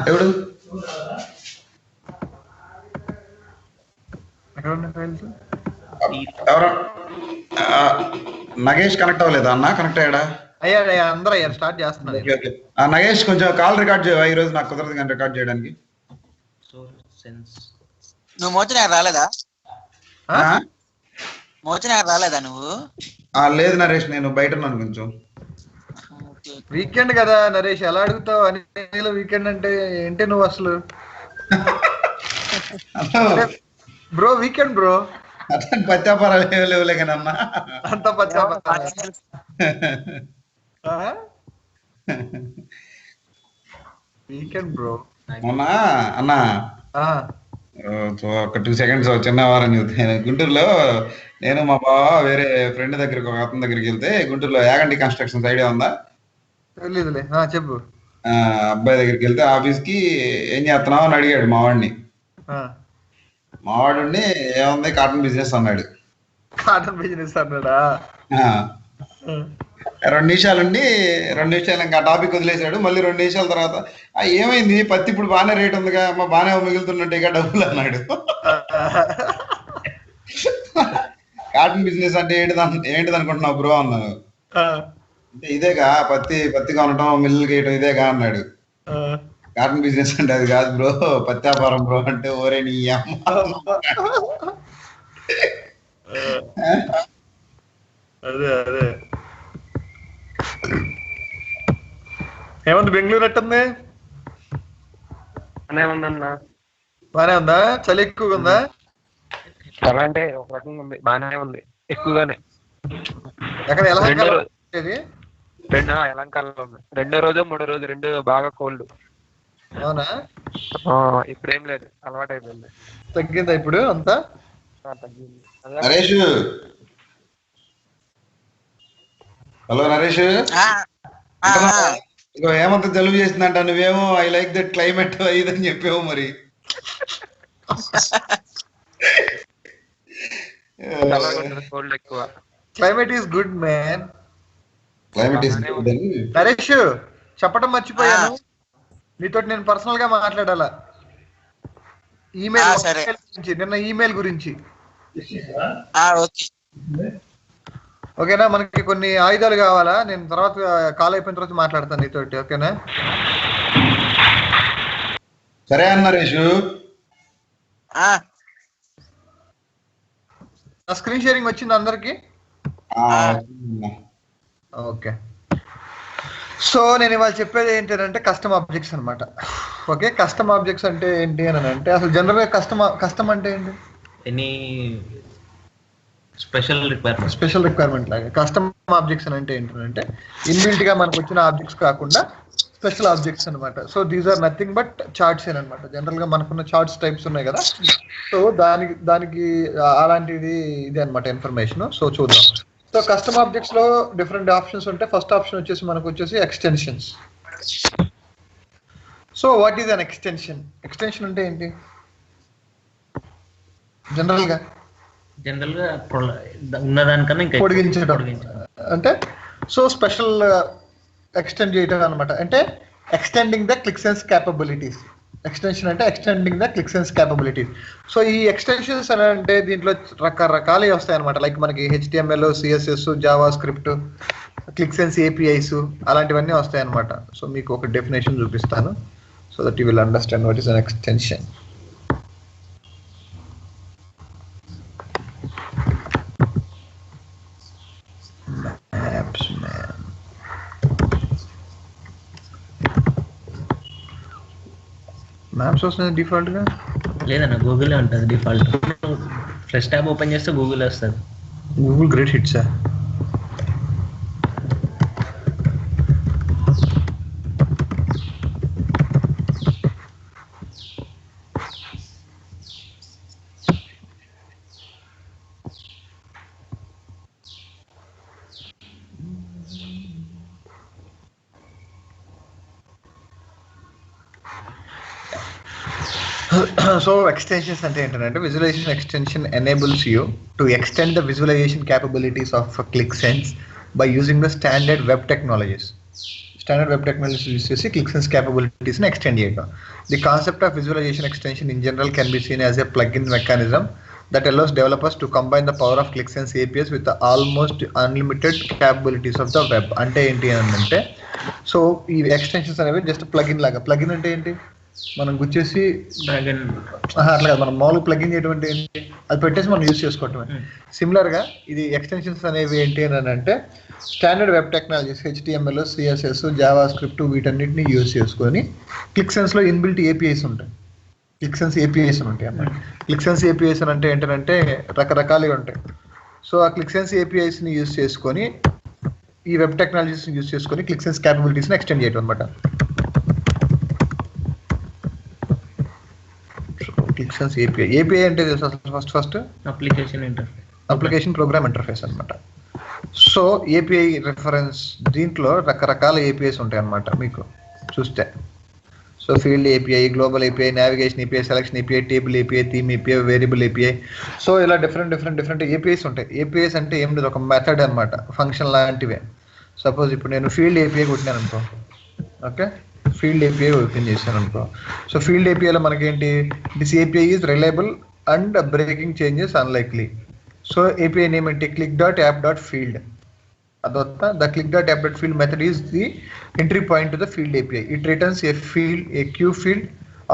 ఎవడు ఎవరు నగేష్ కనెక్ట్ అవ్వలేదా అన్న? కనెక్ట్ అయ్యాడా? అయ్యా అందరూ అయ్యారు. స్టార్ట్ చేస్తున్నారు. నగేష్ కొంచెం కాల్ రికార్డ్ చేయవా? ఈ రోజు నాకు కుదరదు కానీ రికార్డ్ చేయడానికి. నువ్వు మోచన రాలేదా? మోచన రాలేదా నువ్వు? లేదు నరేష్, నేను బయట ఉన్నాను కొంచెం. వీకెండ్ కదా నరేష్, ఎలా అడుగుతావు? అన్ని వీకెండ్ అంటే ఏంటి నువ్వు అసలు? బ్రో వీకెండ్ బ్రో, అతను పత్యాపారాలు లేవులే కానీ అన్న, అంత పత్యాపారం వీకెండ్ బ్రో. మొన్న అన్న ఒక 2 seconds చిన్న వారం చెప్తాను. గుంటూరులో నేను మా బావ వేరే ఫ్రెండ్ దగ్గరికి, ఒక అతని దగ్గరికి వెళ్తే, గుంటూరులో యాగంటి కన్స్ట్రక్షన్స్ ఐడియా ఉందా? తెలీదులే, చెప్పు. అబ్బాయి దగ్గరికి వెళ్తే ఆఫీస్ కి ఏం చేస్తున్నావు అని అడిగాడు మావాడిని. మావాడు ఏముంది కాటన్ బిజినెస్ అన్నాడు. కాటన్ బిజినెస్ అన్నాడా? 2 నిమిషాలు ఇంకా టాపిక్ వదిలేశాడు. మళ్ళీ 2 నిమిషాల తర్వాత ఏమైంది, పత్తి ఇప్పుడు బాగానే రేట్ ఉందిగా, మా బాగానే మిగులుతున్నట్టే డబ్బులు అన్నాడు. కాటన్ బిజినెస్ అంటే ఏంటిది అనుకుంటున్నావు బ్రో అన్నాను. అంటే ఇదేగా పత్తి కొనటం, మిల్లు గేయటం ఇదేగా అన్నాడు. కాటన్ బిజినెస్ అంటే అది కాదు బ్రో, పత్తి వ్యాపారం బ్రో అంటే, ఓరే నీ అమ్మ. అదే ఏముంది బెంగళూరు ఎట్టుంది? బానే ఉందా? చలి ఎక్కువగా ఉందా? చాలా అంటే ఒక రకంగా ఉంది, బానే ఉంది, ఎక్కువగానే. ఎక్కడ ఎలంకాలో ఉంది. 2వ రోజు 3వ రోజు 2 బాగా కోల్డ్. అవునా? ఇప్పుడేం లేదు, అలవాటు అయిపోయింది. తగ్గిందా ఇప్పుడు అంతా? తగ్గింది. నరేష్, హలో నరేష్, ఇగో ఏమంత జలుబు చేసిందంట, నువ్వేమో ఐ లైక్ దట్ క్లైమేట్ ఇదని చెప్పావు మరి. కోల్డ్ ఎక్కువ. Climate is good man. Climate is good అని నరేష్ చెప్పడం మర్చిపోయాను, నీతో నేను పర్సనల్ గా మాట్లాడాలా. ఈమెయిల్ గురించి, నిన్న ఈమెయిల్ గురించి. ఓకేనా? మనకి కొన్ని ఆయుధాలు కావాలా, నేను తర్వాత కాల్ అయిపోయిన తర్వాత మాట్లాడతాను నీతోటి. ఓకేనా? సరే అన్న నరేష్. స్క్రీన్ షేరింగ్ వచ్చింది అందరికి? ఓకే. సో నేను ఇవాళ చెప్పేది ఏంటంటే కస్టమ్ ఆబ్జెక్ట్స్ అనమాట. ఓకే, కస్టమ్ ఆబ్జెక్ట్స్ అంటే ఏంటి అని అంటే, అసలు జనరల్ గా కస్టమ్ అంటే ఏంటి? ఎనీ స్పెషల్ రిక్వైర్మెంట్ లాగా. కస్టమ్ ఆబ్జెక్ట్స్ అంటే ఏంటంటే ఇన్బిల్ట్ గా మనకు వచ్చిన ఆబ్జెక్ట్స్ కాకుండా స్పెషల్ ఆబ్జెక్ట్స్ అనమాట. So these are nothing but charts అనమాట. జనరల్ గా మనకున్న చార్ట్స్ టైప్స్ ఉన్నాయి కదా, సో దానికి అలాంటిది ఇది అనమాట ఇన్ఫర్మేషన్. సో చూద్దాం. సో కస్టమ్ ఆబ్జెక్ట్స్ లో డిఫరెంట్ ఆప్షన్స్ ఉంటాయి. ఫస్ట్ ఆప్షన్ వచ్చేసి మనకు వచ్చేసి extensions. So what is an extension? Extension అంటే ఏంటి జనరల్ గా ఉన్నదానికన్నా ఇంకా పొడిగించడం అంటే. సో స్పెషల్ ఎక్స్టెండ్ చేయడం అనమాట. అంటే ఎక్స్టెండింగ్ ద క్లిక్సెన్స్ క్యాపబిలిటీస్. ఎక్స్టెన్షన్ అంటే ఎక్స్టెండింగ్ ద క్లిక్సెన్స్ క్యాపబిలిటీస్. సో ఈ ఎక్స్టెన్షన్స్ అని అంటే దీంట్లో రకరకాలు వస్తాయి అనమాట. లైక్ మనకి HTML, CSS, జావా స్క్రిప్ట్, క్లిక్సెన్స్ APIs అలాంటివన్నీ వస్తాయి అనమాట. సో మీకు ఒక డెఫినేషన్ చూపిస్తాను, so that you will understand what is an extension. Maps వస్తుంది డిఫాల్ట్ గా? లేదన్న, గూగులే ఉంటుంది డిఫాల్ట్. ఫ్రెష్ ట్యాబ్ ఓపెన్ చేస్తే గూగుల్ వస్తుంది. గూగుల్ గ్రేట్ హిట్సా? సో ఎక్స్టెన్షన్స్ అంటే ఏంటంటే, visualisation extension enables you to extend the visualization capabilities of ClickSense by using the standard web technologies. Standard web technologies use చేసి క్లిక్సెన్స్ క్యాపబిలిటీస్ని extend చేయడం. The concept of visualization extension in general can be seen as a plugin mechanism that allows developers to combine the power of ClickSense APIs with the almost unlimited capabilities of the web. అంటే ఏంటి అంటే so ఈ extensions అనేవి just plugin లాగా. Plugin అంటే ఏంటి, మనం గుచ్చేసి అట్లా కాదు, మనం మామూలుగా ప్లగిన్ చేయడం అంటే ఏంటి, అది పెట్టేసి మనం యూజ్ చేసుకోవటమే. సిమిలర్గా ఇది ఎక్స్టెన్షన్స్ అనేవి ఏంటి అని అంటే standard web technologies HTML, CSS, Java script వీటన్నిటిని యూజ్ చేసుకొని క్లిక్సెన్స్లో ఇన్బిల్ట్ ఏపీఐస్ ఉంటాయి. క్లిక్సెన్స్ ఏపీఐస్ ఉంటాయి అన్నమాట. క్లిక్సెన్స్ ఏపీఐస్ అంటే ఏంటంటే రకరకాలుగా ఉంటాయి. సో ఆ క్లిక్సెన్స్ ఏపీఐస్ని యూజ్ చేసుకొని ఈ వెబ్ టెక్నాలజీస్ని యూజ్ చేసుకొని క్లిక్సెన్స్ క్యాపబిలిటీస్ని ఎక్స్టెండ్ చేయడం అనమాట. క్లిక్సెన్స్ ఏపీఐ అంటే ఫస్ట్ అప్లికేషన్ ప్రోగ్రామ్ ఇంటర్ఫేస్ అనమాట. సో ఏపీఐ రెఫరెన్స్ దీంట్లో రకరకాల ఏపీఐస్ ఉంటాయి అన్నమాట మీకు చూస్తే. So field API, global API, navigation API, selection API, table API, theme API, variable API. So ఇలా డిఫరెంట్ ఏపీఐస్ ఉంటాయి. ఏపీఐస్ అంటే ఏం లేదు, ఒక మెథడ్ అనమాట, ఫంక్షన్ లాంటివే. సపోజ్ ఇప్పుడు నేను ఫీల్డ్ ఏపీఐ కొట్టినాను అనుకో, ఓకే, ఫీల్డ్ ఏపీఐ ఓపెన్ చేశాను అనుకో. సో ఫీల్డ్ ఏపీఐలో మనకేంటి, this API is reliable and breaking changes unlikely. So API name ఏంటి, click.app.field. The click.app.field field method is the entry point to the field API. It returns a queue field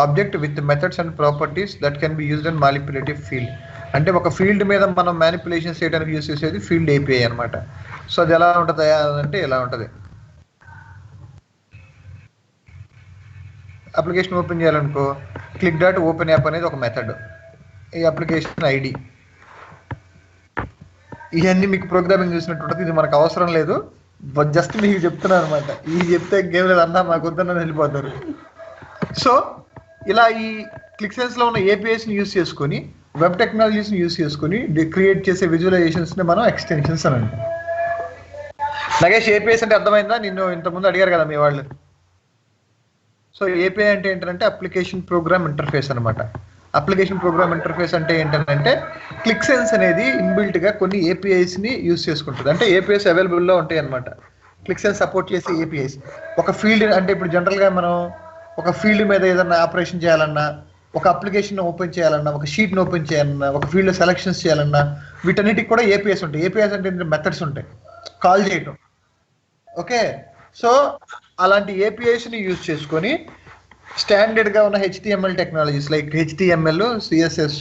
object with methods and properties that can be used in manipulative field. అంటే ఒక field మీద మనం manipulation చేయడానికి use చేసేది field API అనమాట. So అది ఎలా ఉంటుంది అంటే ఎలా ఉంటుంది, అప్లికేషన్ ఓపెన్ చేయాలనుకో, click.openApp అనేది ఒక మెథడ్, ఈ అప్లికేషన్ ఐడి, ఇవన్నీ మీకు ప్రోగ్రామింగ్ చూసినట్టు ఇది మనకు అవసరం లేదు, జస్ట్ మీకు చెప్తున్నాను అనమాట. ఇది చెప్తే గేమ్ లేదు అన్నా మాకు వద్దన్న వెళ్ళిపోతారు. సో ఇలా ఈ క్లిక్సెన్స్లో ఉన్న ఏపీఐస్ని యూజ్ చేసుకొని వెబ్ టెక్నాలజీస్ని యూజ్ చేసుకొని క్రియేట్ చేసే విజువలైజేషన్స్ని మనం ఎక్స్టెన్షన్స్ అని అంటాం. నగేష్ ఏపీఐస్ అంటే అర్థమైందా, నిన్ను ఇంతకుముందు అడిగారు కదా మీ వాళ్ళు. సో ఏపీఐ అంటే ఏంటంటే అప్లికేషన్ ప్రోగ్రామ్ ఇంటర్ఫేస్ అనమాట. అప్లికేషన్ ప్రోగ్రామ్ ఇంటర్ఫేస్ అంటే ఏంటంటే క్లిక్సెన్స్ అనేది ఇన్బిల్ట్గా కొన్ని ఏపీఐస్ని యూజ్ చేసుకుంటుంది. అంటే ఏపీఐస్ అవైలబుల్లో ఉంటాయి అనమాట. క్లిక్సెన్స్ సపోర్ట్ చేసే ఏపీఐస్ ఒక ఫీల్డ్ అంటే ఇప్పుడు జనరల్గా మనం ఒక ఫీల్డ్ మీద ఏదైనా ఆపరేషన్ చేయాలన్నా, ఒక అప్లికేషన్ ఓపెన్ చేయాలన్నా, ఒక షీట్ని ఓపెన్ చేయాలన్నా, ఒక ఫీల్డ్లో సెలక్షన్స్ చేయాలన్నా వీటన్నిటికి కూడా ఏపీఐస్ ఉంటాయి. ఏపీఐస్ అంటే మెథడ్స్ ఉంటాయి, కాల్ చేయటం. ఓకే, సో అలాంటి ఏపీఐస్ని యూజ్ చేసుకొని స్టాండర్డ్గా ఉన్న HTML technologies like HTML, CSS,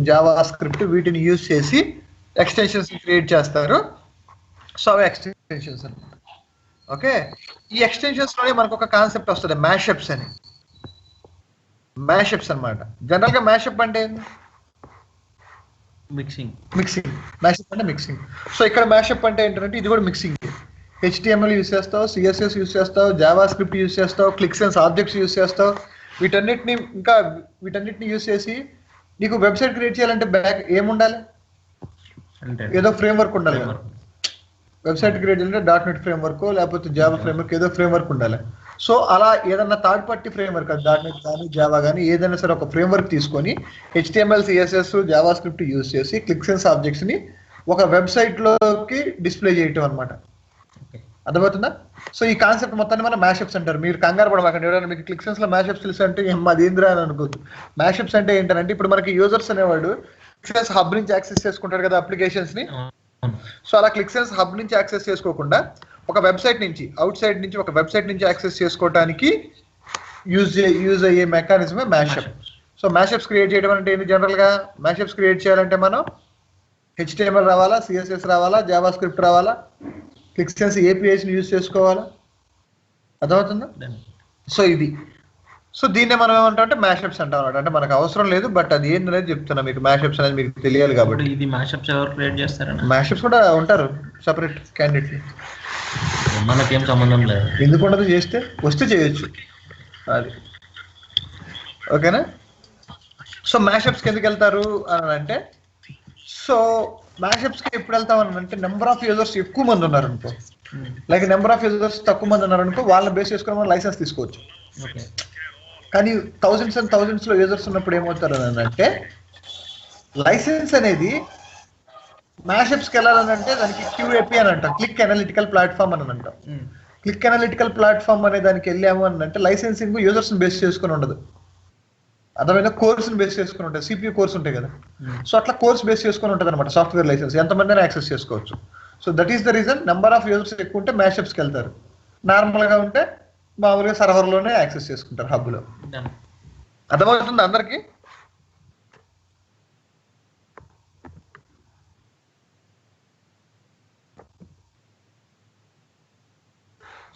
Java script వీటిని యూజ్ చేసి ఎక్స్టెన్షన్స్ క్రియేట్ చేస్తారు. సో అవి ఎక్స్టెన్షన్స్ అనమాట. ఓకే, ఈ ఎక్స్టెన్షన్స్లోనే మనకు ఒక కాన్సెప్ట్ వస్తుంది, మ్యాషప్స్ అని. మ్యాషప్స్ అనమాట. జనరల్గా మ్యాషప్ అంటే మిక్సింగ్. మ్యాషప్ అంటే మిక్సింగ్. సో ఇక్కడ మ్యాషప్ అంటే ఏంటంటే ఇది కూడా మిక్సింగ్. HTML యూజ్ చేస్తావు, CSS యూజ్ చేస్తావు, జావా స్క్రిప్ట్ యూజ్ చేస్తావు, క్లిక్సెన్స్ ఆబ్జెక్ట్స్ యూజ్ చేస్తావు, వీటన్నిటిని యూజ్ చేసి నీకు వెబ్సైట్ క్రియేట్ చేయాలంటే బ్యాక్ ఏముండాలి, ఏదో ఫ్రేమ్వర్క్ ఉండాలి. వెబ్సైట్ క్రియేట్ చేయాలంటే .NET ఫ్రేమ్వర్క్ లేకపోతే జావా ఫ్రేమ్వర్క్, ఏదో ఫ్రేమ్వర్క్ ఉండాలి. సో అలా ఏదన్నా థర్డ్ పార్టీ ఫ్రేమ్వర్క్ .NET కానీ జావా కానీ ఏదైనా సరే ఒక ఫ్రేమ్వర్క్ తీసుకొని HTML, CSS, Java script use చేసి క్లిక్సెన్స్ ఆబ్జెక్ట్స్ని ఒక వెబ్సైట్లోకి డిస్ప్లే చేయటం అనమాట. అర్థమవుతుందా? సో ఈ కాన్సెప్ట్ మొత్తాన్ని మనం మ్యాషప్స్ అంటారు. మీరు కంగారు పడమాకండి, ఎవరైనా మీకు క్లిక్సెన్స్లో మ్యాషప్స్ తెలుసు అంటే అది ఏంద్రా అని అనుకోవద్దు. మ్యాషప్స్ అంటే ఏంటంటే ఇప్పుడు మనకి యూజర్స్ అనేవాడు క్లిక్సెన్స్ హబ్ నుంచి యాక్సెస్ చేసుకుంటారు కదా అప్లికేషన్స్ని. సో అలా క్లిక్సెన్స్ హబ్ నుంచి యాక్సెస్ చేసుకోకుండా ఒక వెబ్సైట్ నుంచి, అవుట్ సైడ్ నుంచి ఒక వెబ్సైట్ నుంచి యాక్సెస్ చేసుకోవడానికి యూజ్ అయ్యే మెకానిజమే మ్యాషప్. సో మ్యాషప్స్ క్రియేట్ చేయడం అంటే ఏంటి, జనరల్గా మ్యాషప్స్ క్రియేట్ చేయాలంటే మనం HTML రావాలా, CSS రావాలా, జావా స్క్రిప్ట్ రావాలా, క్లిక్సెన్స్ ఏపీఐస్ని యూజ్ చేసుకోవాలా. అర్థమవుతుందా? సో ఇది, సో దీన్నే మనం ఏమంటాం అంటే మ్యాషప్స్ అంటాం అన్నమాట. అంటే మనకు అవసరం లేదు, బట్ అది ఏంటనేది చెప్తున్నా మీకు. మ్యాషప్స్ అనేది మీకు తెలియాలి కాబట్టి. ఇది మ్యాషప్స్ ఎవరు క్రియేట్ చేస్తారని? మ్యాషప్స్ కూడా ఉంటారు సపరేట్ క్యాండిడేట్లు, మనకేం సంబంధం లేదు. ఎందుకు ఉండదు, చేస్తే వస్తే చేయొచ్చు అది. ఓకేనా? సో మ్యాషప్స్కి ఎందుకు వెళ్తారు అని అంటే, సో మ్యాషప్స్కి ఎప్పుడు వెళ్తాం అని అంటే నెంబర్ ఆఫ్ యూజర్స్ ఎక్కువ మంది ఉన్నారనుకో, లైక్ నెంబర్ ఆఫ్ యూజర్స్ తక్కువ మంది ఉన్నారనుకో, వాళ్ళని బేస్ చేసుకుని మనం లైసెన్స్ తీసుకోవచ్చు. కానీ థౌజండ్స్ అండ్ థౌజండ్స్లో యూజర్స్ ఉన్నప్పుడు ఏమవుతారు అని అంటే లైసెన్స్ అనేది మ్యాషప్స్కి వెళ్ళాలని అంటే దానికి QAP అని అంటాం, క్లిక్ అనలిటికల్ ప్లాట్ఫామ్ అని అంటాం. క్లిక్ అనలిటికల్ ప్లాట్ఫామ్ అనే దానికి వెళ్ళాము అని అంటే లైసెన్సింగ్ యూజర్స్ని బేస్ చేసుకుని ఉండదు, అర్థమైనా కోర్స్ని బేస్ చేసుకుని ఉంటుంది. సిపియూ కోర్స్ ఉంటాయి కదా, సో అట్లా కోర్స్ బేస్ చేసుకుని ఉంటుంది అనమాట సాఫ్ట్వేర్ లైసెన్స్. ఎంతమంది యాక్సెస్ చేసుకోవచ్చు. So that is the reason number of users ఎక్కువ ఉంటే మ్యాషప్స్కి వెళ్తారు, నార్మల్గా ఉంటే మామూలుగా సర్వర్లోనే యాక్సెస్ చేసుకుంటారు హబ్లో. అర్థమవుతుంది అందరికీ?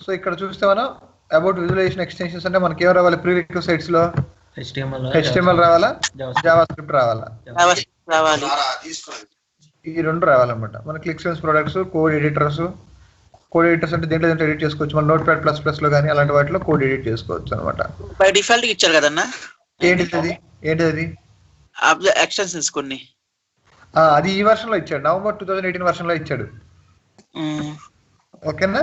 సో ఇక్కడ చూస్తే మనం అబౌట్ విజువలైజేషన్ ఎక్స్టెన్షన్స్ అంటే మనకి ఏం రావాలి ప్రీ రిక్విజైట్స్ లో? HTML రావాలా, జావా స్క్రిప్ట్ రావాలా, ఈ రెండు రావాలన్నమాట. మన click sense products, code editors అంటే దేంట్లో ఎడిట్ చేసుకోవచ్చు. మన నోట్ ప్యాడ్ ప్లస్ లో కానీ అలాంటి వాటిలో కోడ్ ఎడిట్ చేసుకోవచ్చు అనమాట. బై డిఫాల్ట్ ఇచ్చారు కదన్నా. ఏంటిది ఎక్స్టెన్షన్స్ కొన్ని అది ఈ వర్షన్ లో ఇచ్చాడు, నవంబర్ 2018 వర్షన్ లో ఇచ్చాడు. ఓకేనా?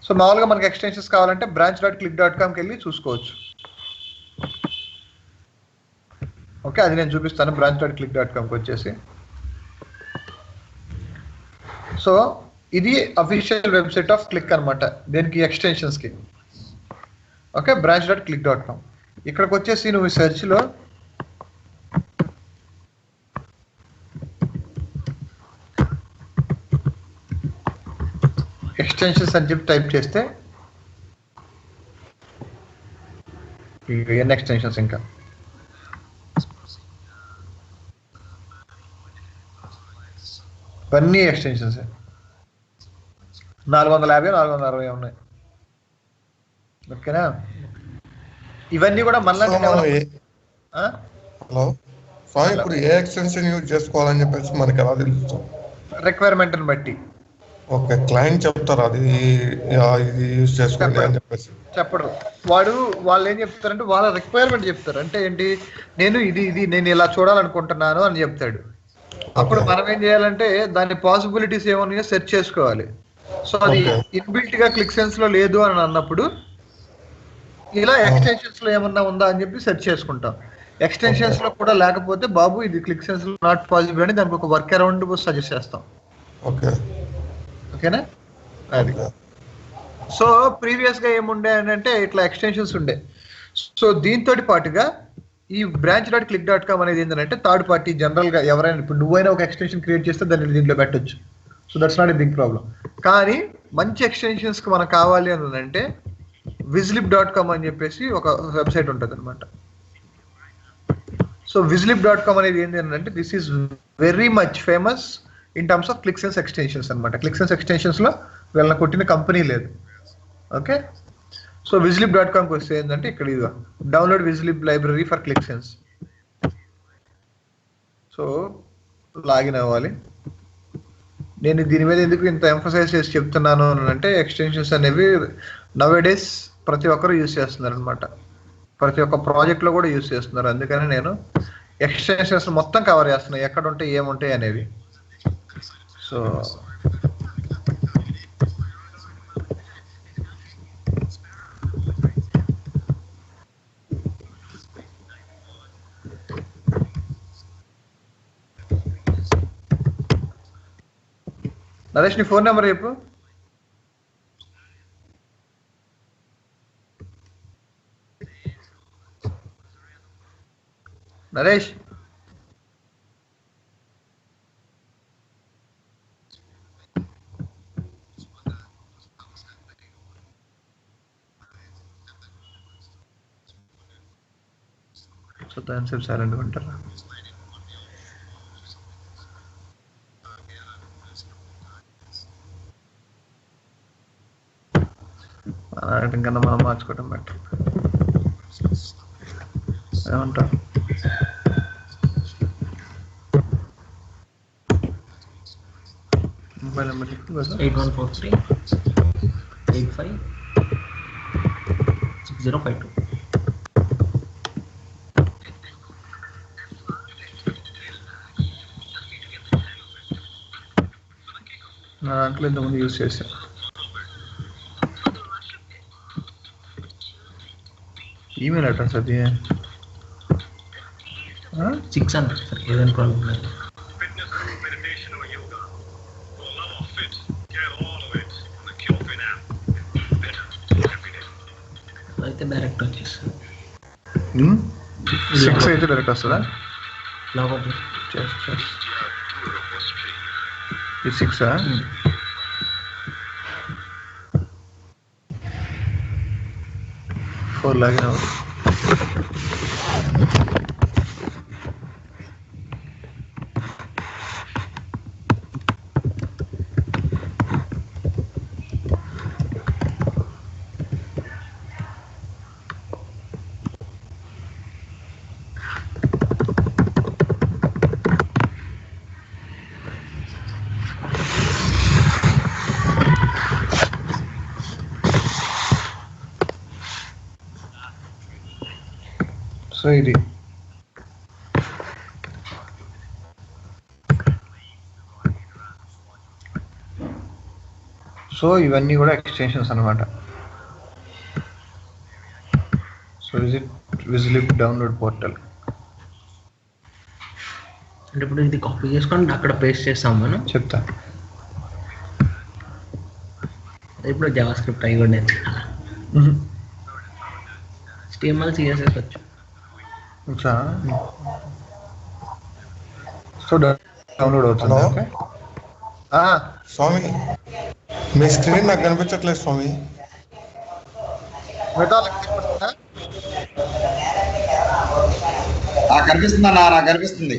సో మామూలుగా మనకి ఎక్స్టెన్షన్స్ కావాలంటే branch.click.com వెళ్ళి చూసుకోవచ్చు. ఓకే, అది నేను చూపిస్తాను. branch.click.comకి వచ్చేసి, సో ఇది అఫీషియల్ వెబ్సైట్ ఆఫ్ క్లిక్ అనమాట, దేనికి ఎక్స్టెన్షన్స్కి. Okay, branch.click.com. ఇక్కడికి వచ్చేసి నువ్వు సెర్చ్లో ఎక్స్టెన్షన్స్ అని చెప్పి టైప్ చేస్తే ఎన్ని ఎక్స్టెన్షన్స్, ఇంకా ఇవన్నీ ఎక్స్టెన్షన్స్ 450 460 ఉన్నాయి. ఓకేనా? ఇవన్నీ కూడా మళ్ళీ ఇప్పుడు ఏ ఎక్స్టెన్షన్ యూజ్ చేసుకోవాలని చెప్పేసి మనకి ఎలా తెలుస్తుంది? రిక్వైర్మెంట్ ని బట్టి. ఓకే, క్లయింట్ చెప్తారు అది ఇది యూజ్ చేసుకోండి అని చెప్పేసి చెప్పడు. వాళ్ళు ఏం చెప్తారంటే వాళ్ళ రిక్వైర్మెంట్ చెప్తారు. అంటే ఏంటి, నేను ఇలా చూడాలనుకుంటున్నాను అని చెప్తాడు. అప్పుడు మనం ఏం చేయాలంటే దాని పాసిబిలిటీస్ ఏమన్నాయో సెర్చ్ చేసుకోవాలి. సో అది ఇన్బిల్ట్ గా క్లిక్ సెన్స్ లో లేదు అని అన్నప్పుడు ఇలా ఎక్స్టెన్షన్స్ లో ఏమన్నా ఉందా అని చెప్పి సెర్చ్ చేసుకుంటాం. ఎక్స్టెన్షన్స్ లో కూడా లేకపోతే బాబు ఇది క్లిక్ సెన్స్ లో నాట్ పాసిబుల్ అని దానికి ఒక వర్క్ అరౌండ్ సజెస్ట్ చేస్తాం. ఓకేనా? అది. సో ప్రీవియస్ గా ఏముండే అని అంటే ఇట్లా ఎక్స్టెన్షన్స్ ఉండే. సో దీంతో పాటుగా ఈ branch.click.com అనేది ఏంటంటే థర్డ్ పార్టీ జనరల్ గా ఎవరైనా, ఇప్పుడు నువ్వైనా ఒక ఎక్స్టెన్షన్ క్రియేట్ చేస్తే దాన్ని దీంట్లో పెట్టొచ్చు. So that's not a big problem. కానీ మంచి ఎక్స్టెన్షన్స్ కి మనకు కావాలి అని అంటే vislib.com అని చెప్పేసి ఒక వెబ్సైట్ ఉంటుంది అనమాట. సో vislib.com అనేది ఏంటి అంటే this is very much famous in terms of click sense extensions అనమాట. క్లిక్ సెన్స్ ఎక్స్టెన్షన్స్ లో వీళ్ళని కొట్టిన కంపెనీ లేదు. ఓకే, సో vislib.comకి వస్తే ఏంటంటే ఇక్కడ ఇదిగో download vislib library for click sense. So login అవ్వాలి. నేను దీని మీద ఎందుకు ఇంత ఎంఫసైజ్ చేసి చెప్తున్నాను అంటే ఎక్స్టెన్షన్స్ అనేవి నవేడేస్ ప్రతి ఒక్కరు యూజ్ చేస్తున్నారు అనమాట. ప్రతి ఒక్క ప్రాజెక్ట్ లో కూడా యూజ్ చేస్తున్నారు. అందుకని నేను ఎక్స్టెన్షన్స్ మొత్తం కవర్ చేస్తున్నాను, ఎక్కడ ఉంటాయి ఏముంటాయి అనేవి. సో నరేష్ నీ ఫోన్ నెంబర్ చెప్పు. నరేష్ చూద్దాం సేపు సైలెంట్గా ఉంటారా. కన్నా మనం మార్చుకోవడం బెటర్ ఏమంటారు? Mobile number 8143856052. నా దాంట్లో ఇంతకుముందు యూజ్ చేశాను. ఈమెయిల్ అడ్రస్ అది 600 సార్, ఏదైనా ప్రాబ్లం లేదు. అయితే డైరెక్ట్ వచ్చేస్తుంది. 6 అయితే డైరెక్ట్ వస్తుందా? లోపల ఇది 6 4 లాగిన సో ఇది సో ఇవన్నీ కూడా ఎక్స్టెన్షన్స్ అనమాట. So Vizlib download portal. అంటే ఇప్పుడు ఇది కాపీ చేసుకొని అక్కడ పేస్ట్ చేస్తాం మనం. చెప్తా. ఇప్పుడు జావా స్క్రిప్ట్ అయి కూడా HTML CSS వచ్చు. సో డౌన్లోడ్ అవుతుంది. హలో. ఓకే స్వామి మీ స్క్రీన్ నాకు కనిపించట్లేదు స్వామి. నాకు కనిపిస్తుందన్నా, నాకు కనిపిస్తుంది.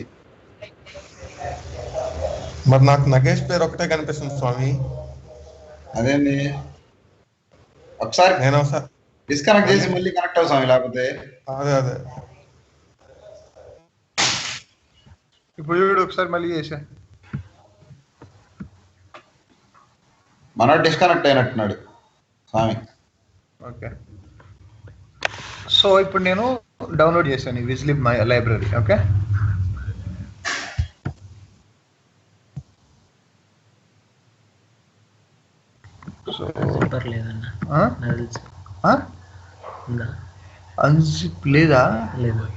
మరి నాకు నగేష్ పేరు ఒకటే కనిపిస్తుంది స్వామి. అదేంది ఒకసారి నేను ఒకసారి డిస్కనెక్ట్ చేసి మళ్ళీ కనెక్ట్ అవుతాం, లేకపోతే అదే ఇప్పుడు చూడు ఒకసారి మళ్ళీ చేసా. మనోడు డిస్కనెక్ట్ అయినట్టున్నాడు స్వామి. ఓకే. సో ఇప్పుడు నేను డౌన్లోడ్ చేశాను Vizlib my library. Okay. So zipper లేదన్న, నాకు తెలుసు. ఉందా? అన్జిప్ లేదా? లేదు.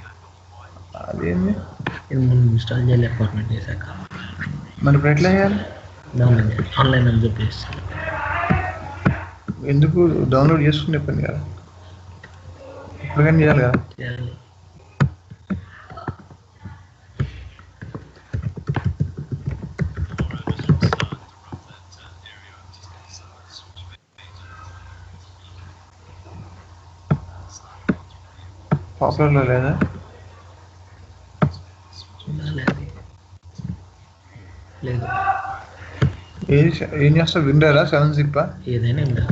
అదేంది? ఇది ముందు ఇన్స్టాల్ చేయలేదు ఫార్మాట్ చేశాక. మరి ఇప్పుడు ఎట్లా చేయాలి? డౌన్లోడ్ చేయాలి, ఆన్లైన్ అని చెప్పేస్తాను. ఎందుకు డౌన్లోడ్ చేసుకునే పని కదా, ఇప్పుడు కానీ చేయాలి కదా. చేయాలి. పాపులర్లో లేదా? లేదు. ఏం చేస్తావు? విండోరా 7-zip? ఏదైనా ఉందా?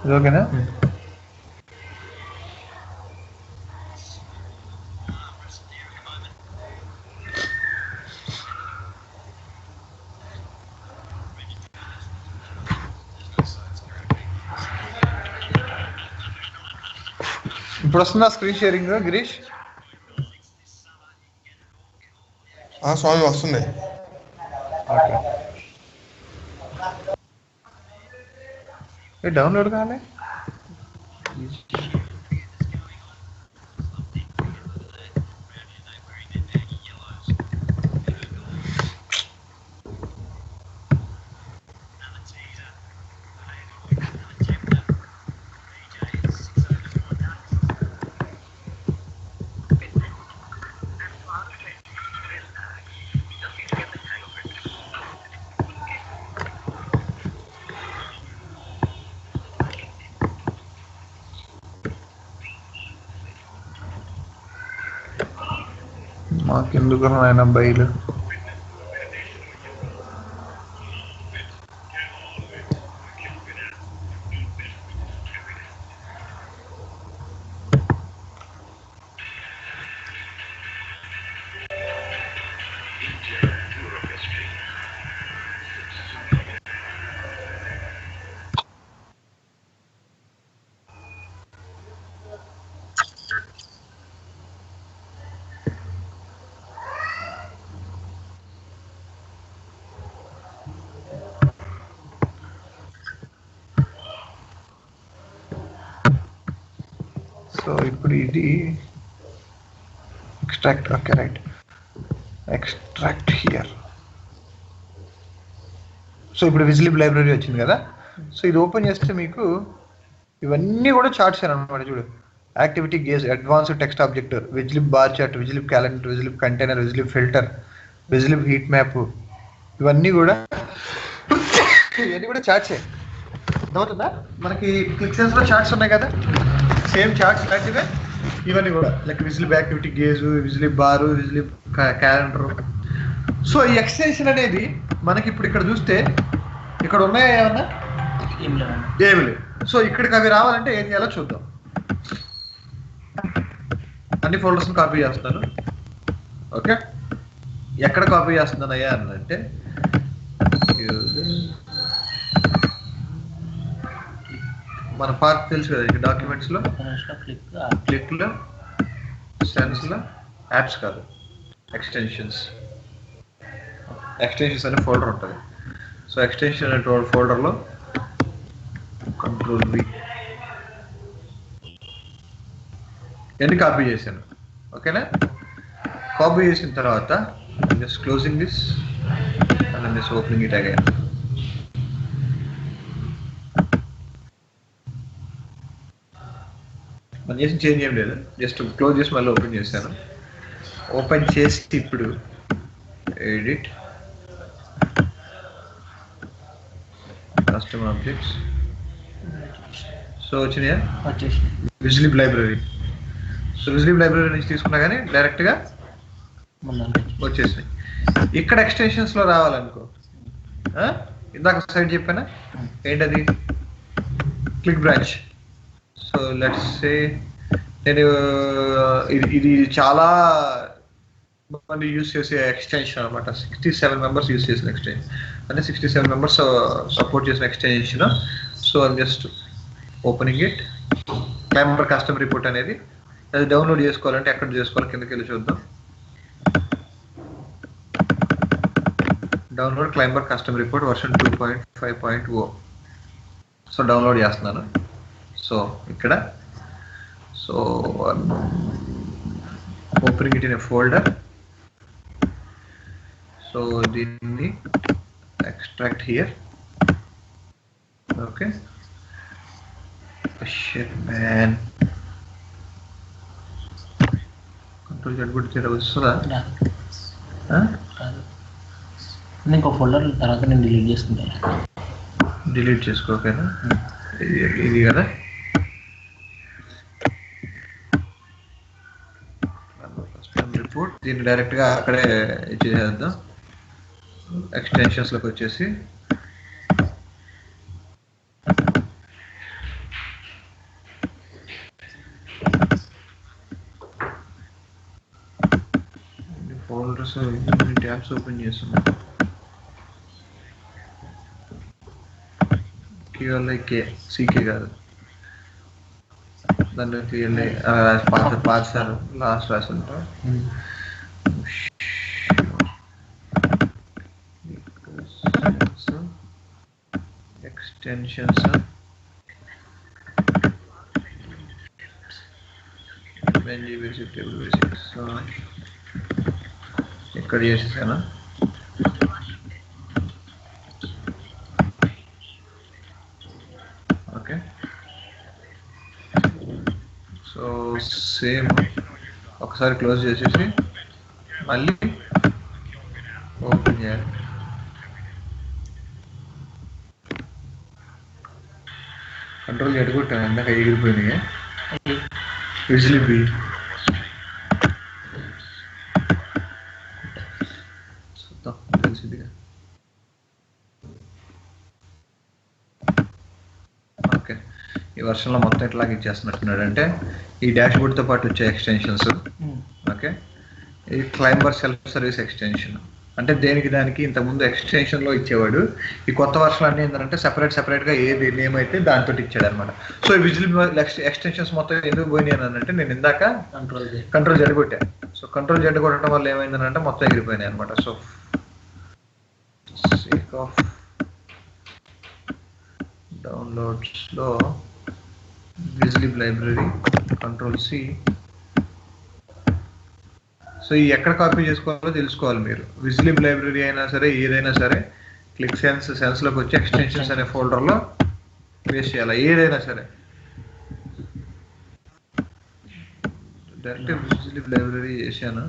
ఇది ఓకేనా? ఇప్పుడు వస్తుందా స్క్రీన్ షేరింగ్ గిరీష్? స్వామి వస్తుంది. డౌన్లోడ్ కాలే. మాకెందుకు ఆయన బయలు. సో ఇప్పుడు ఇది extract. Okay right, extract here. So ఇప్పుడు విజిలిప్ లైబ్రరీ వచ్చింది కదా. సో ఇది ఓపెన్ చేస్తే మీకు ఇవన్నీ కూడా చార్ట్స్ అనమాట. చూడు, activity gauge, advanced text object, Vizlib bar chart, Vizlib calendar, Vizlib container, Vizlib filter, Vizlib heat map, ఇవన్నీ కూడా చార్ట్సే. అర్థమవుతుందా? మనకి క్లిక్సెన్స్ లో చార్ట్స్ ఉన్నాయి కదా, సేమ్ చార్ట్స్ లాంటివే ఇవన్నీ కూడా. Like Vizlib activity gauge, Vizlib bar, Vizlib calendar. So ఈ ఎక్స్టెన్షన్ అనేది మనకి ఇప్పుడు ఇక్కడ చూస్తే ఇక్కడ ఉన్నాయా ఏమన్నా? ఏమి లేవు. సో ఇక్కడికి అవి రావాలంటే ఏం చేయాలో చూద్దాం. అన్ని ఫోల్డర్స్ కాపీ చేస్తాను. ఓకే, ఎక్కడ కాపీ చేస్తున్నాను అయ్యా అంటే మన పార్ట్ తెలుసు కదా, డాక్యుమెంట్స్ లో, క్లిక్ లో, సెన్స్ లో, యాప్స్ కాదు, ఎక్స్టెన్షన్స్ అనే ఫోల్డర్ ఉంటుంది. సో ఎక్స్టెన్షన్ అనే ఫోల్డర్లో కంట్రోల్ వి ఎన్ని కాపీ చేశాను. ఓకేనా? కాపీ చేసిన తర్వాత just closing this and just opening it again. మనం చేసిన చేంజ్ ఏం లేదు, జస్ట్ క్లోజ్ చేసి మళ్ళీ ఓపెన్ చేశాను. ఓపెన్ చేసి ఇప్పుడు ఎడిట్ కస్టమ్ ఆబ్జెక్ట్స్. సో వచ్చినాయా? విజిలిప్ లైబ్రరీ. సో విజిలిప్ లైబ్రరీ నుంచి తీసుకున్నా కానీ డైరెక్ట్గా వచ్చేసినాయి. ఇక్కడ ఎక్స్టెన్షన్స్ లో రావాలనుకో, ఇందాక సైడ్ చెప్పానా ఏంటది? Click branch. So let's say నేను ఇది చాలా మంది యూజ్ చేసే ఎక్స్టెన్షన్ అనమాట. 67 మెంబర్స్ యూజ్ చేసిన ఎక్స్టెన్షన్, అంటే 67 మెంబర్స్ సపోర్ట్ చేసిన extension. So I'm just opening it. Climber custom report అనేది అది డౌన్లోడ్ చేసుకోవాలంటే ఎక్కడ చేసుకోవాలి, కిందకి వెళ్ళి చూద్దాం. Download Climber custom report version 2.5.0. So download చేస్తున్నాను. సో ఇక్కడ so opening it in a folder. So దీన్ని extract here. Okay, shit man, control Z కొడితే వస్తుందా? ఇంకో ఫోల్డర్ తర్వాత నేను డిలీట్ చేసుకుంటాను. డిలీట్ చేసుకోకేనా? ఇది కదా, రిపోర్ట్. దీన్ని డైరెక్ట్గా అక్కడే చేసేద్దాం. ఎక్స్టెన్షన్స్లోకి వచ్చేసి ఫోల్డర్స్ ట్యాబ్స్ ఓపెన్ చేస్తున్నాం. QLIK CK కాదు, దాంట్లో QLI పార్సల్ లాస్ట్ రాసి ఉంటాం. ఎక్స్టెన్షన్స్ ఇక్కడ చేసేసాను. ఓకే, సో సేమ్ ఒకసారి క్లోజ్ చేసేసి మళ్ళీ ఓపెన్ చేయాలి. కంట్రోల్ ఎడుకుంటాను, ఇందాక ఎగిరిపోయినాయి. విజిలిప్ చూద్దాం తెలిసిందిగా. ఓకే, ఈ వర్షంలో మొత్తం ఎట్లాగా ఇచ్చేస్తున్నట్టున్నాడు అంటే ఈ డాష్ బోర్డ్తో పాటు వచ్చే ఎక్స్టెన్షన్స్. ఓకే, ఇది క్లైంబర్ సెల్ఫ్ సర్వీస్ ఎక్స్టెన్షన్. అంటే దేనికి దానికి ఇంతకుముందు ఎక్స్టెన్షన్లో ఇచ్చేవాడు. ఈ కొత్త వర్షన్ అన్నీ ఏంటంటే సెపరేట్గా ఏది నేమ్ అయితే దాంతో ఇచ్చాడు అనమాట. సో ఈ విజిలిప్ ఎక్స్టెన్షన్స్ మొత్తం ఎందుకు పోయినాయి అని అంటే నేను ఇందాక కంట్రోల్ జెడ్ కొట్టా. సో కంట్రోల్ జెడ్ కొట్టడం వల్ల ఏమైందనంటే మొత్తం ఎగిరిపోయినాయి అనమాట. సో సేక్ ఆఫ్ డౌన్లోడ్స్లో Vizlib library control C. So ఈ ఎక్కడ కాపీ చేసుకోవాలో తెలుసుకోవాలి మీరు. విజిలిప్ లైబ్రరీ అయినా సరే ఏదైనా సరే క్లిక్ సెన్స్లోకి వచ్చి ఎక్స్టెన్షన్స్ అనే ఫోల్డర్లో వేస్ట్ చేయాలి. ఏదైనా సరే డైరెక్ట్ విజిబిలిటీ లైబ్రరీ చేశాను.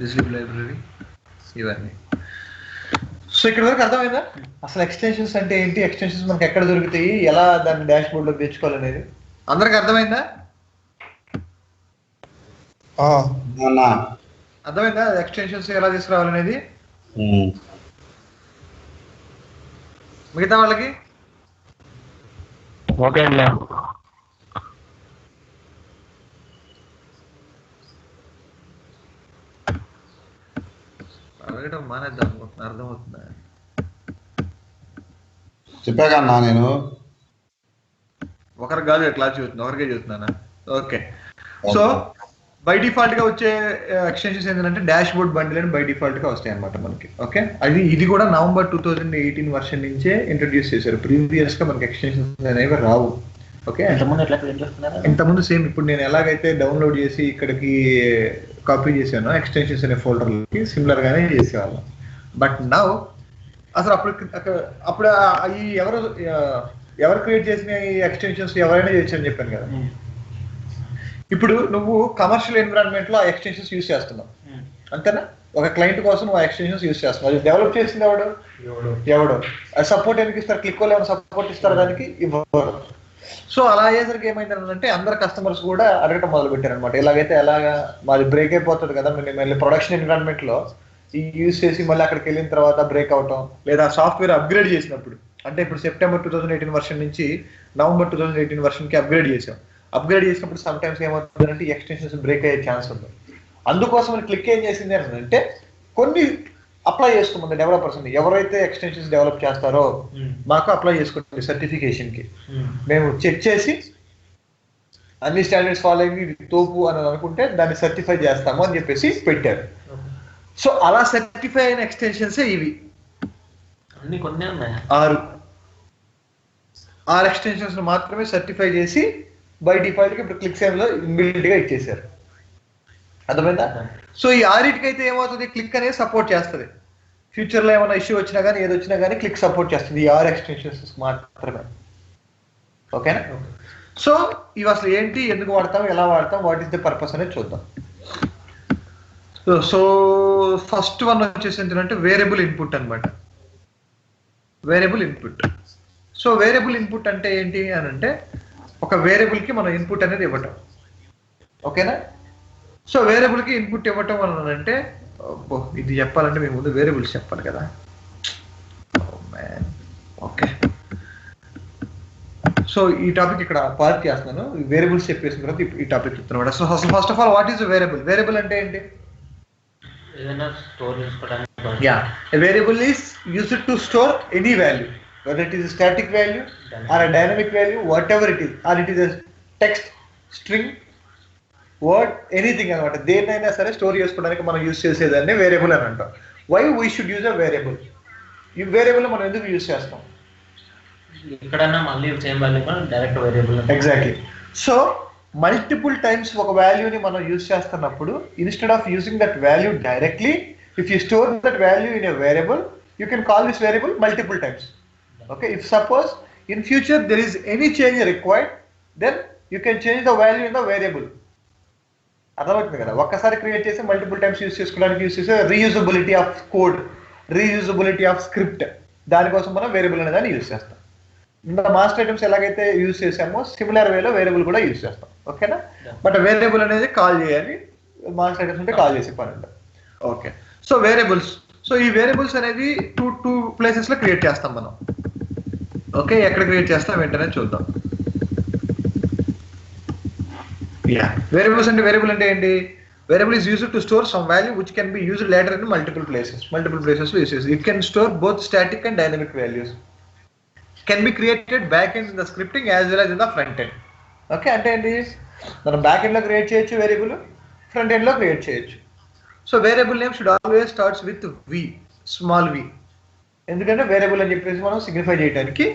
విజిబిలిటీ లైబ్రరీ ఇవన్నీ. సో ఇక్కడ వరకు అర్థమైందా అసలు ఎక్స్టెన్షన్స్ అంటే ఏంటి, ఎక్స్టెన్షన్స్ మనకి ఎక్కడ దొరుకుతాయి, ఎలా దాన్ని డాష్ బోర్డ్ లో తెచ్చుకోవాలనేది అందరికి అర్థమైందా? అర్థమైందా ఎక్స్టెన్షన్స్ ఎలా తీసుకురావాలనేది? మిగతా వాళ్ళకి ఓకే అండి. అడగడం మానేద్దాం, అర్థమవుతుందా? చెప్పాకన్నా నేను ఒకరికి కాదు క్లాస్ చూస్తున్నా, ఒకరికే చూస్తున్నానా? ఓకే. సో బై డిఫాల్ట్ గా వచ్చే ఎక్స్టెన్షన్స్ ఏంటంటే డాష్ బోర్డ్ బండిల్ అని బై డిఫాల్ట్ గా వస్తాయి అనమాట మనకి. ఓకే, ఇది కూడా నవంబర్ 2018 వర్షన్ నుంచే ఇంట్రడ్యూస్ చేశారు. ప్రీవియస్ గా మనకి ఎక్స్టెన్షన్స్ అనేవి రావు. ఓకే, ఇంతకుముందు సేమ్ ఇప్పుడు నేను ఎలాగైతే డౌన్లోడ్ చేసి ఇక్కడికి కాపీ చేశానో ఎక్స్టెన్షన్స్ అనే ఫోల్డర్లకి సిమిలర్ గానే చేసేవాళ్ళం. బట్ నౌ అసలు అప్పుడు ఈ ఎవరు క్రియేట్ చేసిన ఈ ఎక్స్టెన్షన్స్ ఎవరైనా చేయొచ్చు అని చెప్పాను కదా. ఇప్పుడు నువ్వు కమర్షియల్ ఎన్విరాన్మెంట్ లో ఆ ఎక్స్టెన్షన్స్ యూజ్ చేస్తున్నావు అంతేనా? ఒక క్లయింట్ కోసం నువ్వు ఎక్స్టెన్షన్స్ యూజ్ చేస్తున్నావు. అది డెవలప్ చేసింది ఎవడు సపోర్ట్ ఎందుకు ఇస్తారు? క్లిక్ వాళ్ళు ఏమైనా సపోర్ట్ ఇస్తారు దానికి? ఇవ్వరు. సో అలా అయ్యేసరికి ఏమైందంటే అందరు కస్టమర్స్ కూడా అడగటం మొదలు పెట్టారు అనమాట. ఎలాగైతే ఎలాగా మాది బ్రేక్ అయిపోతుంది కదా, మళ్ళీ ప్రొడక్షన్ ఎన్విరాన్మెంట్ లో ఈ యూజ్ చేసి మళ్ళీ అక్కడికి వెళ్ళిన తర్వాత బ్రేక్ అవటం, లేదా సాఫ్ట్వేర్ అప్గ్రేడ్ చేసినప్పుడు, అంటే ఇప్పుడు సెప్టెంబర్ 2018 వర్షన్ నుంచి నవంబర్ 2018 వర్షన్ కి అప్గ్రేడ్ చేసాం. అప్గ్రేడ్ చేసినప్పుడు సమ్ టైమ్స్ ఏమవుతుందంటే ఎక్స్టెన్షన్స్ బ్రేక్ అయ్యే ఛాన్స్ ఉంది. అందుకోసం క్లిక్ ఏం చేసింది అంటే కొన్ని అప్లై చేసుకోమంది డెవలపర్స్ ని. ఎవరైతే ఎక్స్టెన్షన్స్ డెవలప్ చేస్తారో మాకు అప్లై చేసుకోండి సర్టిఫికేషన్ కి, మేము చెక్ చేసి అన్ని స్టాండర్డ్స్ ఫాలో అయ్యి ఇది తోపు అని అనుకుంటే దాన్ని సర్టిఫై చేస్తాము అని చెప్పేసి పెట్టారు. సో అలా సర్టిఫై అయిన ఎక్స్టెన్షన్స్ ఇవి అన్ని కొన్ని ఉన్నాయి. 6 ఎక్స్టెన్షన్స్ మాత్రమే సర్టిఫై చేసి బై డిఫాల్ట్ కి ఇప్పుడు క్లిక్ సేవ్ లో ఇన్బిల్ట్ గా ఇచ్చేసారు. అర్థమైందా? సో ఈ 6టికి అయితే ఏమవుతుంది, క్లిక్ అనేది సపోర్ట్ చేస్తుంది. ఫ్యూచర్ లో ఏమైనా ఇష్యూ వచ్చినా కానీ ఏది వచ్చినా కానీ క్లిక్ సపోర్ట్ చేస్తుంది ఈ 6 ఎక్స్టెన్షన్స్ మాత్రమే. ఓకేనా? సో ఇవి అసలు ఏంటి, ఎందుకు వాడతాం, ఎలా వాడతాం, వాట్ ఈస్ ద పర్పస్ అనేది చూద్దాం. సో ఫస్ట్ వన్ వచ్చేసి ఏంటంటే వేరియబుల్ ఇన్పుట్ అనమాట. Variable input. So variable input అంటే ఏంటి అని అంటే ఒక వేరియబుల్ కి మనం ఇన్పుట్ అనేది ఇవ్వటం. ఓకేనా? సో వేరియబుల్ కి ఇన్పుట్ ఇవ్వటం అని అంటే ఇది చెప్పాలంటే మేము ముందు వేరియబుల్స్ చెప్పాలి కదా. ఓకే, సో ఈ టాపిక్ ఇక్కడ పార్క్ చేస్తున్నాను. వేరియబుల్స్ చెప్పేసిన తర్వాత ఈ టాపిక్ చెప్తున్నాను. సో అసలు first of all what is variable? Variable అంటే ఏంటి? A variable is used to store any value, whether it is a static value or a dynamic value, whatever it is, or it is a text, string, word, anything అనమాట. దేన్నైనా సరే store చేసుకోవడానికి మనం use చేసేదాన్ని variable అని అంటాం. Why we should use a variable? ఈ variable మనం ఎందుకు యూజ్ చేస్తాం? ఎక్కడన్నా మళ్ళీ same value direct variable. Exactly. So multiple times ఒక వాల్యూని మనం యూజ్ చేస్తున్నప్పుడు instead of using that value directly, if you store that value in a variable, you can call this variable multiple times. Okay, if suppose in future there is any change required, then you can change the value in the variable. అర్థమవుతుంది కదా? ఒక్కసారి create చేసి multiple times use చేసుకోవడానికి use చేసే reusability of code, reusability of script, దానికోసం మనం variable అనే దాన్ని యూజ్ చేస్తాం. మాస్టర్ ఐటమ్స్ ఎలాగైతే యూజ్ చేసామో సిమిలర్ వేలో వేరియబుల్ కూడా యూజ్ చేస్తాం. ఓకేనా? బట్ వేరియబుల్ అనేది కాల్ చేయాలి, మాస్టర్ ఐటమ్స్ ఉంటే కాల్ చేసే పని ఉంటుంది. Okay, so variables. సో ఈ వేరియబుల్స్ అనేది టూ ప్లేసెస్ లో క్రియేట్ చేస్తాం మనం. ఓకే, ఎక్కడ క్రియేట్ చేస్తాం వెంటనే చూద్దాం. వేరియబుల్స్ అంటే వేరియబుల్ అంటే ఏంటి? Variable is used to store some value which can be used later in multiple places లో యూస్ చేసి. It can store both static and dynamic values. Can be created back end in the scripting as well as in the front end. Okay, అంటే ఏంటి? మనం back end లో create చేయొచ్చు variable, front end లో create చేయొచ్చు. So variable name should always starts with V, small V. ఎందుకంటే variable అని చెప్పేసి మనం సిగ్నిఫై చేయడానికి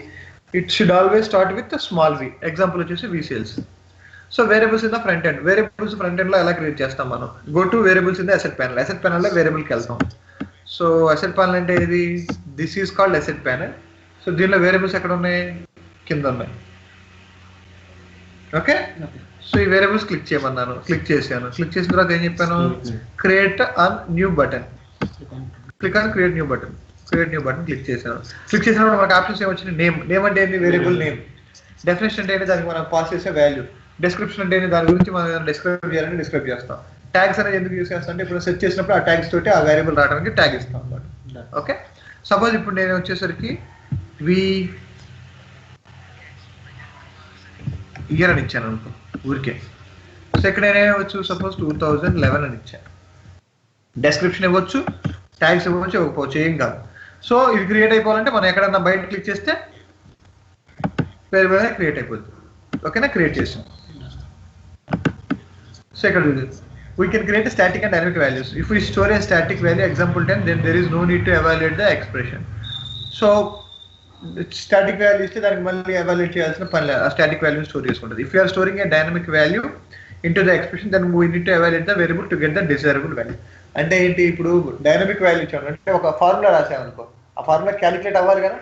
it should always start with small V. Example వచ్చేసి V sales. So variables in the front end, variables front end లో ఎలా create చేస్తాం మనం? Go to variables in the asset panel, asset panel లో వేరియబుల్ కి వెళ్తాం. So asset panel అంటే ఇది, this is called asset panel. So దీనిలో వేరియబుల్స్ ఎక్కడ ఉన్నాయి? కింద ఉన్నాయి. ఓకే, సో ఈ వేరియబుల్స్ క్లిక్ చేయమన్నాను, క్లిక్ చేశాను. క్లిక్ చేసిన తర్వాత ఏం చెప్పాను? Create an new button, click on create new button. Create new button click చేశాను. క్లిక్ చేసినప్పుడు మనకు ఆప్షన్స్ ఏమొచ్చినాయి? నేమ్, నేమ్ అంటే ఏంటి? Variable name. డెఫినేషన్ అంటే ఏంటి? దానికి మనం పాస్ చేసే వాల్యూ. డిస్క్రిప్షన్ అంటే ఏంటి? దాని గురించి మనం డిస్క్రైబ్ చేయాలని డిస్క్రైబ్ చేస్తాం. ట్యాగ్స్ అనేది ఎందుకు యూస్ చేస్తాం అంటే ఇప్పుడు సెర్చ్ చేసినప్పుడు ఆ ట్యాగ్స్ తోటి ఆ వేరియబుల్ రావడానికి ట్యాగ్ ఇస్తాం అన్నమాట. ఓకే, సపోజ్ ఇప్పుడు నేను వచ్చేసరికి ఇయర్ అని ఇచ్చాను అనుకో ఊరికే. సో ఇక్కడ నేను ఇవ్వచ్చు సపోజ్ 2011 అని ఇచ్చాను. డెస్క్రిప్షన్ ఇవ్వచ్చు, ట్యాగ్స్ ఇవ్వచ్చు, ఇవ్వకపోవచ్చు, ఏం కాదు. సో ఇది క్రియేట్ అయిపోవాలంటే మనం ఎక్కడన్నా బయట క్లిక్ చేస్తే వేరియబుల్ అనేది క్రియేట్ అయిపోతుంది. ఓకేనా, క్రియేట్ చేసాం. సో ఇక్కడ we can create a static and dynamic values. If we store a static value, example 10, then there is no need to evaluate the expression. So static value ఇస్తే దానికి మళ్ళీ evaluate చేయాల్సిన పని లేదు, ఆ static value స్టోర్ చేసుకుంటుంది. If you are storing a dynamic value into the expression, then we need to evaluate the variable to get the desirable value. అంటే ఏంటి? ఇప్పుడు డైనమిక్ వాల్యూ ఇచ్చాను అంటే ఒక ఫార్ములా రాసామనుకో, ఆ ఫార్ములా క్యాలిక్యులేట్ అవ్వాలి కదా.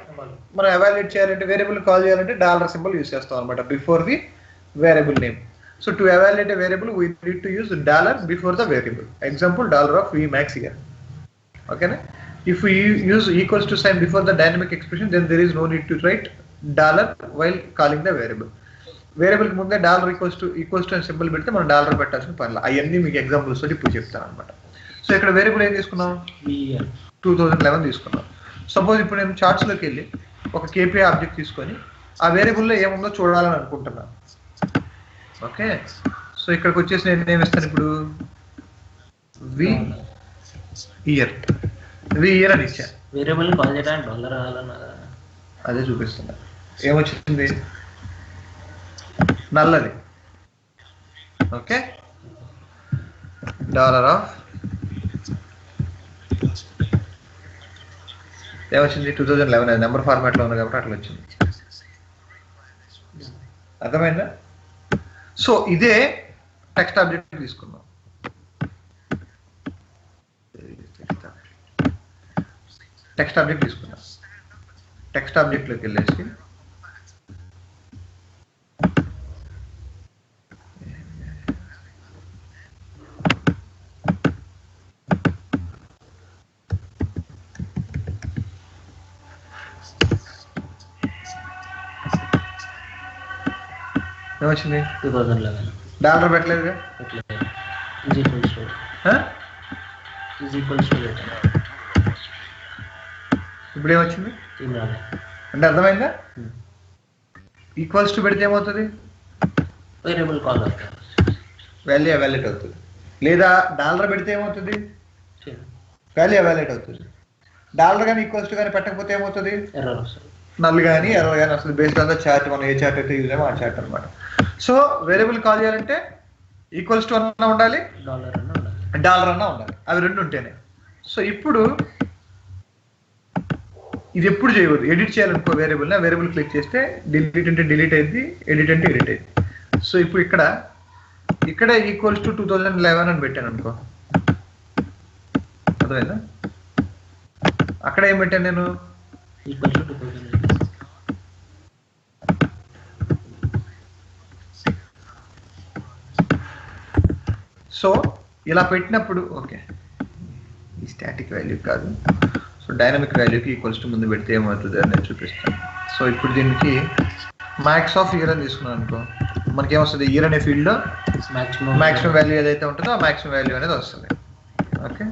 మనం ఎవాల్యుయేట్ చేయాలంటే, వేరియబుల్ కాల్ చేయాలంటే డాలర్ సింబల్ యూస్ చేస్తాం అనమాట before the variable name. So to evaluate a variable, we need to use dollar before the variable. Example, dollar of Vmax here. Okay, na? If we use equals to sign before the dynamic expression, then there is no need to write dollar while calling the variable. Variable కి ముందే dollar equals to అని symbol పెడితే మనం dollar పెట్టాల్సిన పని. అవన్నీ మీకు examples తోటి ఇప్పుడు చెప్తాను అనమాట. సో ఇక్కడ వేరియబుల్ ఏం తీసుకున్నాం? 2011 తీసుకున్నాం. సపోజ్ ఇప్పుడు నేను చార్ట్స్ లోకి వెళ్ళి ఒక KPI ఆబ్జెక్ట్ తీసుకొని ఆ వేరియబుల్లో ఏముందో చూడాలని అనుకుంటున్నాను. ఓకే, సో ఇక్కడికి వచ్చేసి నేను ఏమి ఇస్తాను ఇప్పుడు? వి ఇయర్ అని ఇచ్చా. వేరియబుల్ కాల్ చేయడానికి డాలర్ రావాలన్నా అదే చూపిస్తున్నా. ఏమొచ్చింది? నల్లది. ఓకే, డాలర్ ఆఫ్ ఏమొచ్చింది? 2011 అది నెంబర్ ఫార్మాట్ లో ఉంది కాబట్టి అట్లా వచ్చింది. అర్థమైందా? సో ఇదే టెక్స్ట్ ఆబ్జెక్ట్ తీసుకున్నాం. టెక్స్ట్ ఆబ్జెక్ట్ తీసుకున్నాం. టెక్స్ట్ ఆబ్జెక్ట్ లోకి వెళ్ళేసి ఏమొచ్చింది? 2011 డాలర్ పెట్టలేదుగా. ఇప్పుడు ఏమొచ్చింది అంటే అర్థమైందా? ఈక్వల్స్ టు పెడితే ఏమవుతుంది? వేరియబుల్ కాల్ వాల్యూ ఎవాల్యుయేట్ అవుతుంది. లేదా డాలర్ పెడితే ఏమవుతుంది? వాల్యూ ఎవాల్యుయేట్ అవుతుంది. డాలర్ కానీ ఈక్వల్స్ టు కానీ పెట్టకపోతే ఏమవుతుంది? ఎర్రర్ వస్తుంది. నల్ కానీ ఎర్రర్ కానీ వస్తుంది. బేస్డ్ ఆన్ ద చార్ట్, మనం ఏ చార్ట్ అయితే యూజ్ అయ్యామో ఆ చార్ట్ అనమాట. సో వేరియబుల్ కాల్ చేయాలంటే ఈక్వల్స్ టు అన్నా ఉండాలి, డాలర్ అన్నా ఉండాలి. అవి రెండు ఉంటేనే. సో ఇప్పుడు ఇది ఎప్పుడు చేయకూడదు? ఎడిట్ చేయాలనుకో వేరియబుల్, వేరియబుల్ క్లిక్ చేస్తే డిలీట్ అంటే డిలీట్ అయింది, ఎడిట్ అంటే ఎడిట్ అయింది. సో ఇప్పుడు ఇక్కడ ఈక్వల్స్ టు 2011 అని పెట్టాను అనుకో, అర్థమైందా? అక్కడ ఏం పెట్టాను నేను? Equal to 2011. సో ఇలా పెట్టినప్పుడు ఓకే, ఈ స్టాటిక్ వాల్యూ కాదు, సో డైనమిక్ వాల్యూకి ఈక్వల్స్ టు ముందు పెడితే ఏమవుతుంది అని నేను చూపిస్తాను. సో ఇప్పుడు దీనికి మ్యాక్స్ ఆఫ్ ఇయర్ అని తీసుకున్నాను అనుకో, మనకి ఏమొస్తుంది? ఇయర్ అనే ఫీల్డ్లో మాక్సిమం వాల్యూ ఏదైతే ఉంటుందో ఆ మాక్సిమం వాల్యూ అనేది వస్తుంది. ఓకే,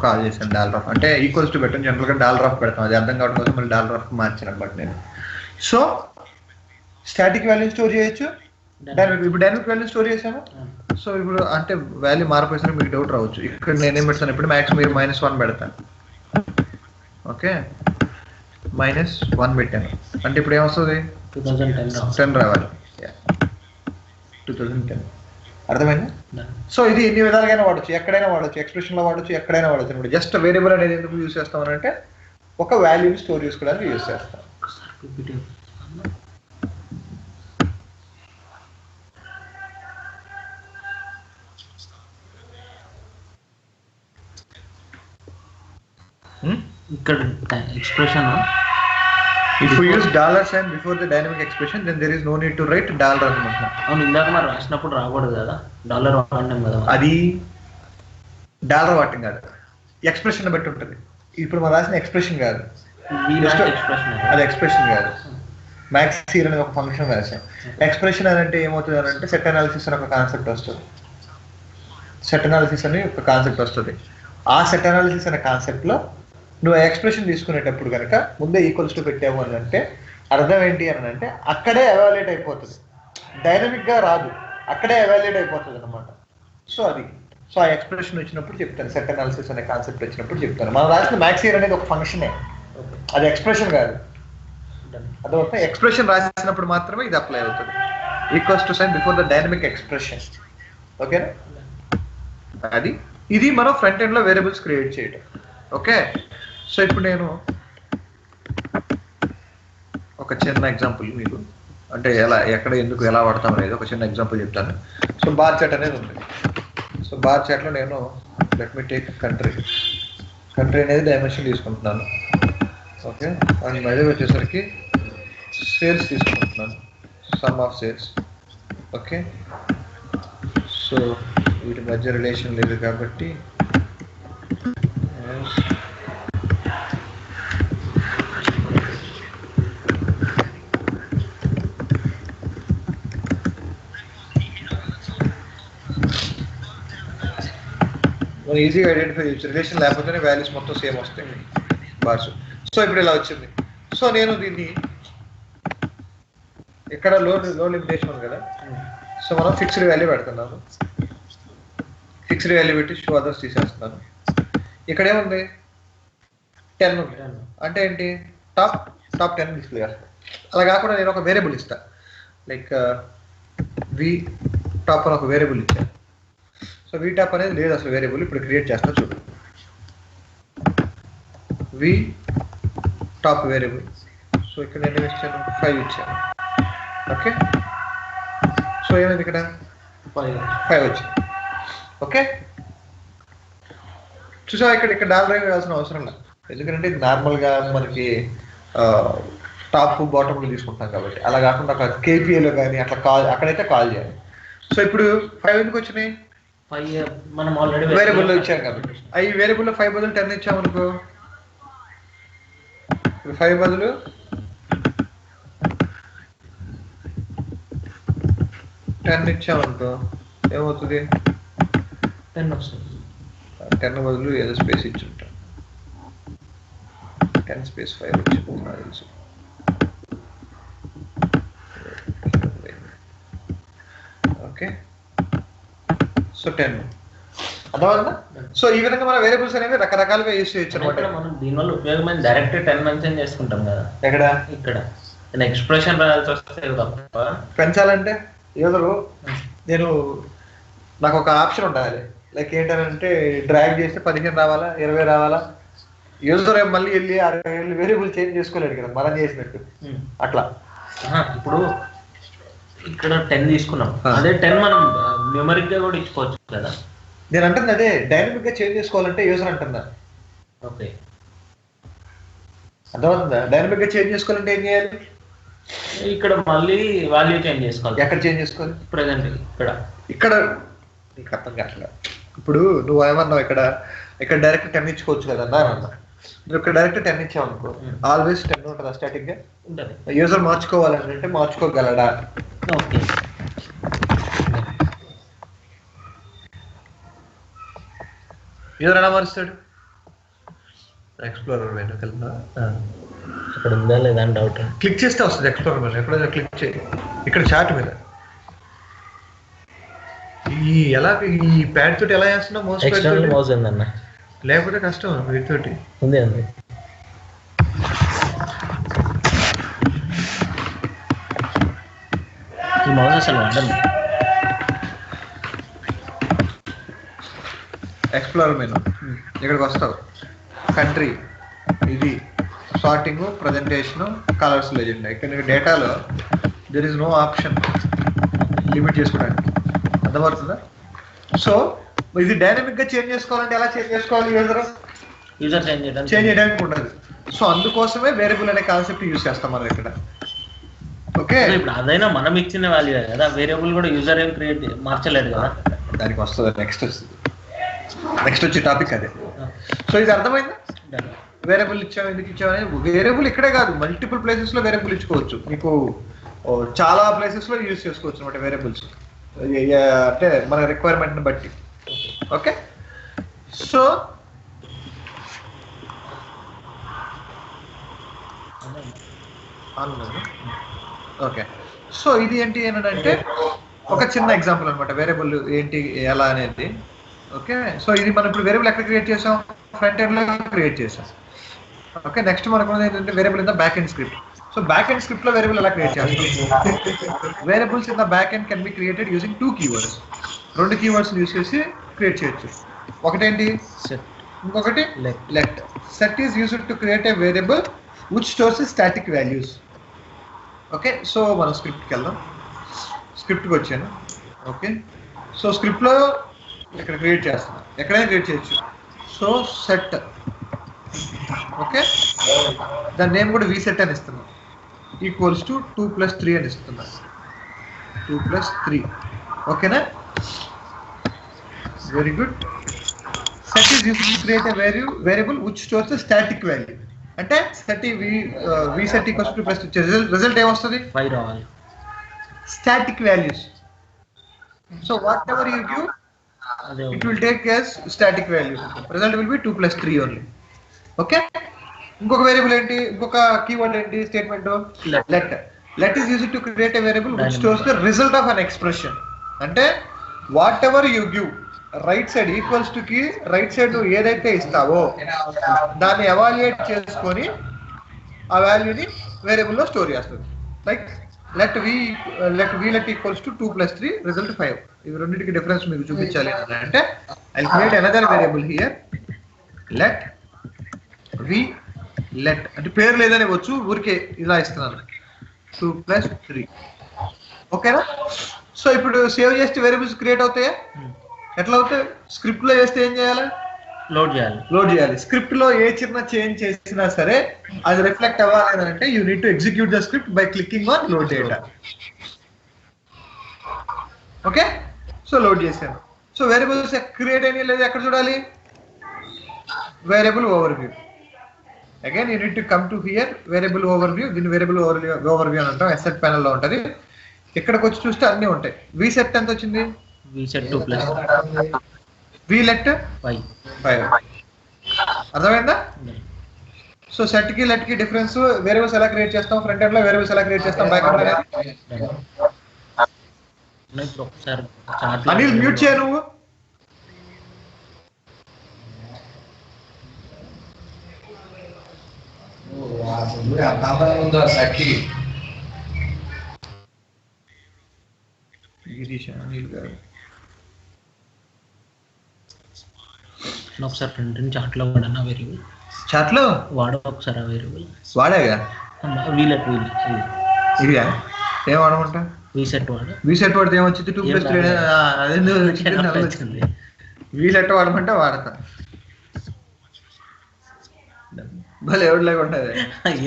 కాల్ చేశాను డాలర్ ఆఫ్ అంటే ఈక్వల్స్ టు పెట్టాను. జనరల్గా డాలర్ ఆఫ్ పెడతాం, అది అర్థం కావడం కోసం మళ్ళీ డాలర్ ఆఫ్ మార్చాను అనమాట నేను. సో స్టాటిక్ వాల్యూ స్టోర్ చేయొచ్చు, డైనమిక్. ఇప్పుడు డైనమిక్ వాల్యూ స్టోర్ చేసాము. సో ఇప్పుడు అంటే వాల్యూ మారిపోయిన మీకు డౌట్ రావచ్చు. ఇక్కడ నేనేం పెడతాను? ఇప్పుడు మ్యాక్స్ మీరు -1 పెడతాను. ఓకే, -1 పెట్టాను అంటే ఇప్పుడు ఏమొస్తుంది? 2010 10 రావాలి. 2010. అర్థమైందా? సో ఇది ఎన్ని విధాలుగా వాడచ్చు, ఎక్కడైనా వాడచ్చు, ఎక్స్ప్రెషన్లో వాడచ్చు, ఎక్కడైనా వాడచ్చు అనమాట. జస్ట్ వేరియబుల్ అనేది ఎందుకు యూజ్ చేస్తామనంటే ఒక వాల్యూని స్టోర్ చేసుకోవడానికి యూజ్ చేస్తాం. ఇక్కడ expression If you use $sign before the dynamic expression, then there is no need to write dollar అనమాట. అవును, ఇందాక మరి రాసినప్పుడు రాకూడదు కదా, డాలర్ వాడినాం కదా. అది డాలర్ వాడటం కాదు, ఎక్స్ప్రెషన్ బట్టి ఉంటుంది. ఇప్పుడు మనం రాసిన ఎక్స్ప్రెషన్ కాదు, ఎక్స్ప్రెషన్ అది ఎక్స్ప్రెషన్ కాదు. మ్యాక్స్ హీర్ అనేది ఒక ఫంక్షన్ రాసాం. ఎక్స్ప్రెషన్ అని అంటే ఏమవుతుంది అని అంటే సెట్ అనాలిసిస్ అని ఒక కాన్సెప్ట్ వస్తుంది. సెట్ అనాలిసిస్ అని ఒక కాన్సెప్ట్ వస్తుంది. ఆ సెట్ అనాలిసిస్ అనే కాన్సెప్ట్లో నువ్వు ఎక్స్ప్రెషన్ తీసుకునేటప్పుడు కనుక ముందే ఈక్వల్స్ టు పెట్టావు అని అంటే అర్థం ఏంటి అని అంటే అక్కడే ఎవాల్యుయేట్ అయిపోతుంది, డైనమిక్గా రాదు, అక్కడే ఎవాల్యుయేట్ అయిపోతుంది అనమాట. సో అది ఆ ఎక్స్ప్రెషన్ వచ్చినప్పుడు చెప్తాను, సెట్ అనాలిసిస్ అనే కాన్సెప్ట్ వచ్చినప్పుడు చెప్తాను. మనం రాసిన మ్యాక్స్ హీర్ అనేది ఒక ఫంక్షనే, అది ఎక్స్ప్రెషన్ కాదు. అదొక ఎక్స్ప్రెషన్ రాసినప్పుడు మాత్రమే ఇది అప్లై అవుతుంది. Equals to sign before the dynamic expression. ఓకేనా? అది ఇది మనం ఫ్రంట్ ఎండ్ లో వేరియబుల్స్ క్రియేట్ చేయడం. ఓకే, సో ఇప్పుడు నేను ఒక చిన్న ఎగ్జాంపుల్ మీకు అంటే ఎక్కడ ఎందుకు ఎలా వాడతాం అనేది ఒక చిన్న ఎగ్జాంపుల్ చెప్తాను. సో బార్ చార్ట్ అనేది ఉంది. సో బార్ చార్ట్లో నేను లెట్ మీ టేక్ కంట్రీ అనేది డైమెన్షన్ తీసుకుంటున్నాను. ఓకే, అండ్ మెజర్ వచ్చేసరికి సేల్స్ తీసుకుంటున్నాను, some of sales. Okay, so వీటి మధ్య రిలేషన్ లేదు కాబట్టి మనం ఈజీగా ఐడెంటిఫై చేయొచ్చు. రిలేషన్ లేకపోతేనే వాల్యూస్ మొత్తం సేమ్ వస్తాయి బార్స్. సో ఇప్పుడు ఇలా వచ్చింది. సో నేను దీన్ని ఇక్కడ లో లిమిటేషన్ ఉంది కదా, సో మనం ఫిక్స్డ్ వాల్యూ పెడుతున్నాను. ఫిక్స్డ్ వాల్యూ పెట్టి షో అదర్స్ తీసేస్తున్నాను. ఇక్కడ ఏముంది 10 ఉంది. అంటే ఏంటి, టాప్ 10 డిస్ప్లే చేస్తాను. అలా కాకుండా నేను ఒక వేరియబుల్ ఇస్తాను, లైక్ వి టాప్ అని ఒక వేరియబుల్ ఇచ్చాను. సో వి టాప్ అనేది లేదు అసలు వేరియబుల్, ఇప్పుడు క్రియేట్ చేస్తా చూడు. వి టాప్ వేరియబుల్. సో ఇక్కడ నేను ఇచ్చాను 5 ఇచ్చాను. ఓకే, సో ఏమైంది ఇక్కడ 5 వచ్చింది. ఓకే, చూసా ఇక్కడ డాలర్ వేయాల్సిన అవసరం లేదు, ఎందుకంటే ఇది నార్మల్గా మనకి టాప్ బాటమ్ తీసుకుంటాం కాబట్టి. అలా కాకుండా ఒక కేపీఏలో కానీ అట్లా అక్కడైతే కాల్ చేయాలి. సో ఇప్పుడు 5 ఎందుకు వచ్చినాయి, మనం ఆల్రెడీ వేరియబుల్లో ఇచ్చాం కాబట్టి. ఈ వేరియబుల్లో 5 బదులు 10 ఇచ్చామనుకో, 5 బదులు 10 ఇచ్చామనుకో ఏమవుతుంది, 10 వస్తుంది. 10 బదులు ఏదో స్పేస్ ఇచ్చి ఉంటాం, 10 స్పేస్ 5 వచ్చింది నాకు తెలుసు. ఓకే, సో 10 అర్థమవుతుందా? సో ఈ విధంగా మన వేరియబుల్స్ అనేవి రకరకాలుగా యూస్ చేయొచ్చు అనమాట. మనం దీనివల్ల ఉపయోగమైన డైరెక్ట్ 10 మెన్షన్ చేసుకుంటాం కదా. ఎక్కడ ఇక్కడ ఎక్స్ప్రెషన్ రాయాల్సి వస్తే తప్ప పెంచాలంటే యూజరు నాకు ఒక ఆప్షన్ ఉండాలి, లైక్ ఏంటంటే డ్రాగ్ చేస్తే 15 రావాలా 20 రావాలా. యూజర్ మళ్ళీ వెళ్ళి వేరియబుల్ చేంజ్ చేసుకోలేడు కదా మనం చేసినట్టు అట్లా. ఇప్పుడు ఇక్కడ 10 తీసుకున్నాం, అదే 10 మనం న్యూమరిక్ గా కూడా ఇచ్చుకోవచ్చు కదా. నేను అంటుంది అదే, డైనమిక్ గా చేంజ్ చేసుకోవాలంటే యూజర్ అంటుందా. ఓకే, అర్థమవుతుందా? డైనమిక్ గా చేంజ్ చేసుకోవాలంటే ఏం చేయాలి, ఇక్కడ మళ్ళీ వాల్యూ చేంజ్ చేసుకోవాలి. ఎక్కడ చేంజ్ చేసుకోవాలి, ప్రెసెంట్ ఇక్కడ నీకు అర్థం కావట్లేదు. ఇప్పుడు నువ్వు ఏమన్నావు, ఇక్కడ డైరెక్ట్ 10 ఇచ్చుకోవచ్చు కదా అన్నా. నువ్వు ఇక్కడ డైరెక్ట్ 10 ఇచ్చావు అనుకో, ఆల్వేస్ 10 ఉంటుందా స్టాటిక్ గా. యూజర్ మార్చుకోవాలంటే మార్చుకోగలడా. ఓకే, యూజర్ ఎలా మారుస్తాడు, ఎక్స్ప్లోరర్ వెనుకల్లా అక్కడ ఉందా లేదా అని డౌట్. క్లిక్ చేస్తే వస్తుంది ఎక్స్ప్లోరర్ మీద, ఎప్పుడైనా క్లిక్ చేయి ఇక్కడ చార్ట్ మీద. ఈ ప్యాడ్ తోటి ఎలా చేస్తున్నావు, మౌస్ ఉందన్న, లేకపోతే కష్టం వీటితోటి. ఉంది ఈ మౌస్ అసలు వాడండి. ఎక్స్ప్లోరర్ మెనూ, ఇక్కడికి వస్తావు, కంట్రీ, ఇది సార్టింగ్, ప్రజెంటేషన్, కలర్స్ లెజెండ్. ఇక్కడ డేటాలో there is no option limit చేసుకోవడానికి, అర్థమవుతుందా? సో ఇది డైనమిక్ గా చేంజ్ చేసుకోవాలంటే ఎలా చేంజ్ చేసుకోవాలి? యూజర్ చేంజ్ చేయడానికి ఉండదు. సో అందుకోసమే వేరియబుల్ అనే కాన్సెప్ట్ యూజ్ చేస్తాం మనం ఇక్కడ. ఓకే, ఇప్పుడు అదైనా మనం ఇచ్చిన వాల్యూ కదా, వేరియబుల్ కూడా యూజర్ ఏం క్రియేట్ మార్చలేదు కదా. దానికి వస్తుంది, నెక్స్ట్ వచ్చే టాపిక్ అదే. సో ఇది అర్థమైందా? వేరియబుల్ ఇచ్చాము, ఎందుకు ఇచ్చాము అనేది. వేరియబుల్ ఇక్కడే కాదు, మల్టిపుల్ ప్లేసెస్ లో వేరియబుల్ ఇచ్చుకోవచ్చు. మీకు చాలా ప్లేసెస్ లో యూజ్ చేసుకోవచ్చు అనమాట వేరియబుల్స్, అంటే మన రిక్వైర్మెంట్ ని బట్టి. ఓకే, సో ఓకే, సో ఇది ఏంటి అంటే ఒక చిన్న ఎగ్జాంపుల్ అనమాట, వేరియబుల్ ఏంటి ఎలా అనేది. ఓకే, సో ఇది మనం ఇప్పుడు వేరియబుల్ ఎక్కడ క్రియేట్ చేసాం? ఫ్రంట్ ఎండ్ లో క్రియేట్ చేసాం. ఓకే, నెక్స్ట్ మనకు ఏంటంటే variable in the back end script. So back end script లో వేరియబుల్ ఎలా క్రియేట్ చేస్తాం? Variables in the back end can be created using 2 keywords. 2 keywords use చేసి క్రియేట్ చేయొచ్చు. ఒకటేంటి సెట్, ఇంకొకటి let. Set is used to create a variable which stores static values. Okay, so మనం స్క్రిప్ట్కి వెళ్దాం. స్క్రిప్ట్కి వచ్చాను. ఓకే, సో స్క్రిప్ట్లో ఇక్కడ క్రియేట్ చేస్తున్నాను, ఎక్కడైనా క్రియేట్ చేయొచ్చు. సో సెట్, ఓకే, దాని నేమ్ కూడా vset అని ఇస్తున్నాం, ఈక్వల్స్ టు 2 + 3 అని ఇస్తున్నాం. 2 + 3, ఓకేనా? Very good. Set is used to create a variable which stores the static value. అంటే సెట్ vset = 2 + 3 రిజల్ట్ ఏమొస్తుంది? 5 రావాలి. Static values. So whatever you give it will take as static value. Result will be 2 + 3 only. Okay, ఇంకొక variable ఏంటి, ఇంకొక keyword ఏంటి, statement let. Let is used to create a variable which stores the result of an expression. అంటే whatever you give, right side equals to కి right side నువ్వు ఏదైతే ఇస్తావో దాన్ని ఎవాల్యుయేట్ చేసుకొని ఆ వాల్యూని వేరియబుల్లో స్టోర్ చేస్తుంది. Like let vlet equals to 2 + 3 result 5. ఇవి రెండింటికి డిఫరెన్స్ మీకు చూపించాలి అంటే I'll create another variable here, let vlet. అంటే పేరు లేదని వచ్చు, ఊరికే ఇలా ఇస్తున్నాను 2 + 3. ఓకేనా? సో ఇప్పుడు సేవ్ చేస్తే వేరియబుల్స్ క్రియేట్ అవుతాయా? ఎట్లా అవుతాయి? స్క్రిప్ట్ లో చేస్తే ఏం చేయాలి? లోడ్ చేయాలి. స్క్రిప్ట్ లో ఏ చిన్న చేంజ్ చేసినా సరే అది రిఫ్లెక్ట్ అవ్వాలి అంటే you need to execute the script by clicking on load data. Okay, so load చేశాను. సో వేరియబుల్స్ క్రియేట్ అయినా లేదా ఎక్కడ చూడాలి? Variable overview. Again you need to come to hear, variable overview. దీన్ని వేరియబుల్ ఓవర్వ్యూ అని అంటాం, అసెట్ ప్యానెల్ లో ఉంటది. ఇక్కడికి వచ్చి చూస్తే అన్ని ఉంటాయి. vset ఎంత వచ్చింది? vset 2 + vlet 5. అర్థమైందా? సో సెట్ కి లెట్ కి డిఫరెన్స్, వేరియబుల్స్ ఎలా క్రియేట్ చేస్తాం ఫ్రంట్ ఎండ్ లో, వేరియబుల్స్ ఎలా క్రియేట్ చేస్తాం బ్యాక్ ఎండ్ లో. అనిల్ మ్యూట్ చేయ నువ్వు. అనిల్ గారు ఒకసారి ఫ్రంట్ ఎండ్ చాట్ లో వాడన్నా వేరియబుల్, చాట్ లో ఒకసారి ఆ వేరియబుల్ వాడాగా. వీలెట్ ఇది ఏం వాడమంటా? vset వాడు. vset వాడితే ఏమొచ్చింది? 2 + 3. అదే vlet వాడమంటే వాడతా. భలే ఎవరు లేకుండా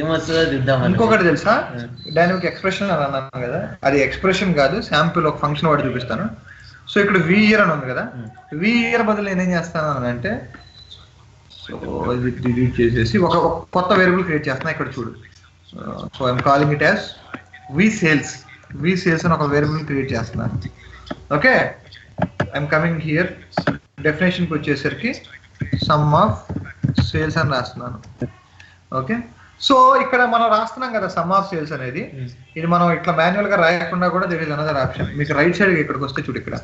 ఏమొస్తుందో చూద్దాం. ఇంకొకటి తెలుసా, డైనమిక్ ఎక్స్ప్రెషన్ అని అన్నాను కదా, అది ఎక్స్ప్రెషన్ కాదు, శాంపుల్ ఒక ఫంక్షన్ వాడి చూపిస్తాను. సో ఇక్కడ vyear అని ఉంది కదా, vyear బదులు నేనేం చేస్తాను అని అంటే, సో ఇది డిలీట్ చేసేసి ఒక కొత్త వేరియబుల్ క్రియేట్ చేస్తున్నా. ఇక్కడ చూడు, so I'm calling it as vsales అని ఒక వేరియబుల్ క్రియేట్ చేస్తున్నాను. ఓకే, ఐఎమ్ కమింగ్ హియర్, డెఫినేషన్కి వచ్చేసరికి సమ్ ఆఫ్ సేల్స్ అని రాస్తున్నాను. ఓకే, సో ఇక్కడ మనం రాస్తున్నాం కదా సమ్ ఆఫ్ సేల్స్ అనేది, ఇది మనం ఇట్లా మాన్యువల్ గా రాయకుండా కూడా దేర్ ఇస్ అనదర్ ఆప్షన్. మీకు రైట్ సైడ్ ఇక్కడికి వస్తే చూడు, ఇక్కడ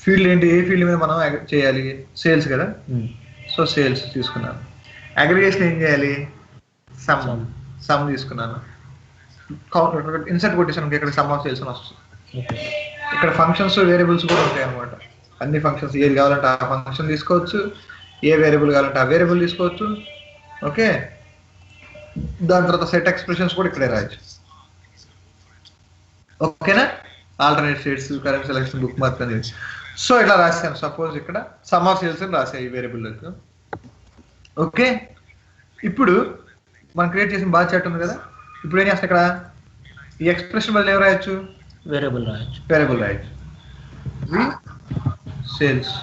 ఫీల్డ్ ఏంటి, ఏ ఫీల్డ్ మీద మనం చేయాలి? సేల్స్ కదా. సో సేల్స్ తీసుకున్నాను. అగ్రిగేషన్ ఏం చేయాలి? సమ్ తీసుకున్నాను. ఇన్సర్ట్ కొట్టేసాను, ఇక్కడ సమ్ ఆఫ్ సేల్స్ అని వస్తుంది. ఇక్కడ ఫంక్షన్స్ వేరియబుల్స్ కూడా ఉంటాయి అనమాట. అన్ని ఫంక్షన్స్ ఏది కావాలంటే ఆ ఫంక్షన్ తీసుకోవచ్చు, ఏ వేరియబుల్ కావాలంటే ఆ వేరియబుల్ తీసుకోవచ్చు. ఓకే, దాని తర్వాత సెట్ ఎక్స్ప్రెషన్స్ కూడా ఇక్కడే రాయొచ్చు. ఓకేనా, alternate states, current selection, book mark అనేది. సో ఇట్లా రాశాను. సపోజ్ ఇక్కడ సమ్ ఆఫ్ సేల్స్ అని రాశాను ఈ వేరియబుల్లోకి. ఓకే, ఇప్పుడు మనం క్రియేట్ చేసిన బార్ చార్ట్ ఉంది కదా, ఇప్పుడు ఏం చేస్తాం ఇక్కడ ఈ ఎక్స్ప్రెషన్ వల్ల ఏం రాయొచ్చు, వేరియబుల్ రాయొచ్చు. వేరియబుల్ రాయొచ్చు. వి సేల్స్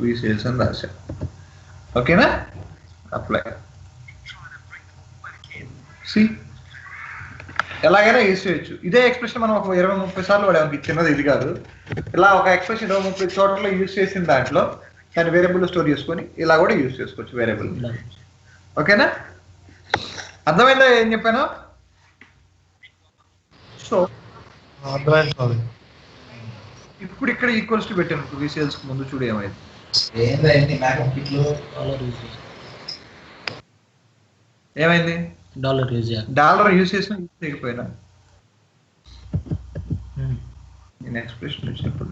$వి సేల్స్ అని రాశా. ఓకేనా, అప్లై. సి ఎలాగైనా యూజ్ చేయొచ్చు. ఇదే ఎక్స్ప్రెషన్ మనం ఒక 20-30 సార్లు వాడాము, చిన్నది ఇది కాదు. ఇలా ఒక ఎక్స్ప్రెషన్ 20-30 చోట్ల యూజ్ చేసిన దాంట్లో దాన్ని వేరియబుల్ స్టోర్ చేసుకొని ఇలా కూడా యూజ్ చేసుకోవచ్చు వేరియబుల్. ఓకేనా, అర్థమైందా ఏం చెప్పాను? సో అర్థమైంది. ఇప్పుడు ఇక్కడ ఈక్వల్స్ టు పెట్టాను వి సేల్స్ ముందు, చూడు ఏమైంది. ఏమైంది, డాలర్ యూజ్ చేసిన యూజ్ చేయకపోయినా నేను ఎక్స్ప్రెషన్ వచ్చినప్పుడు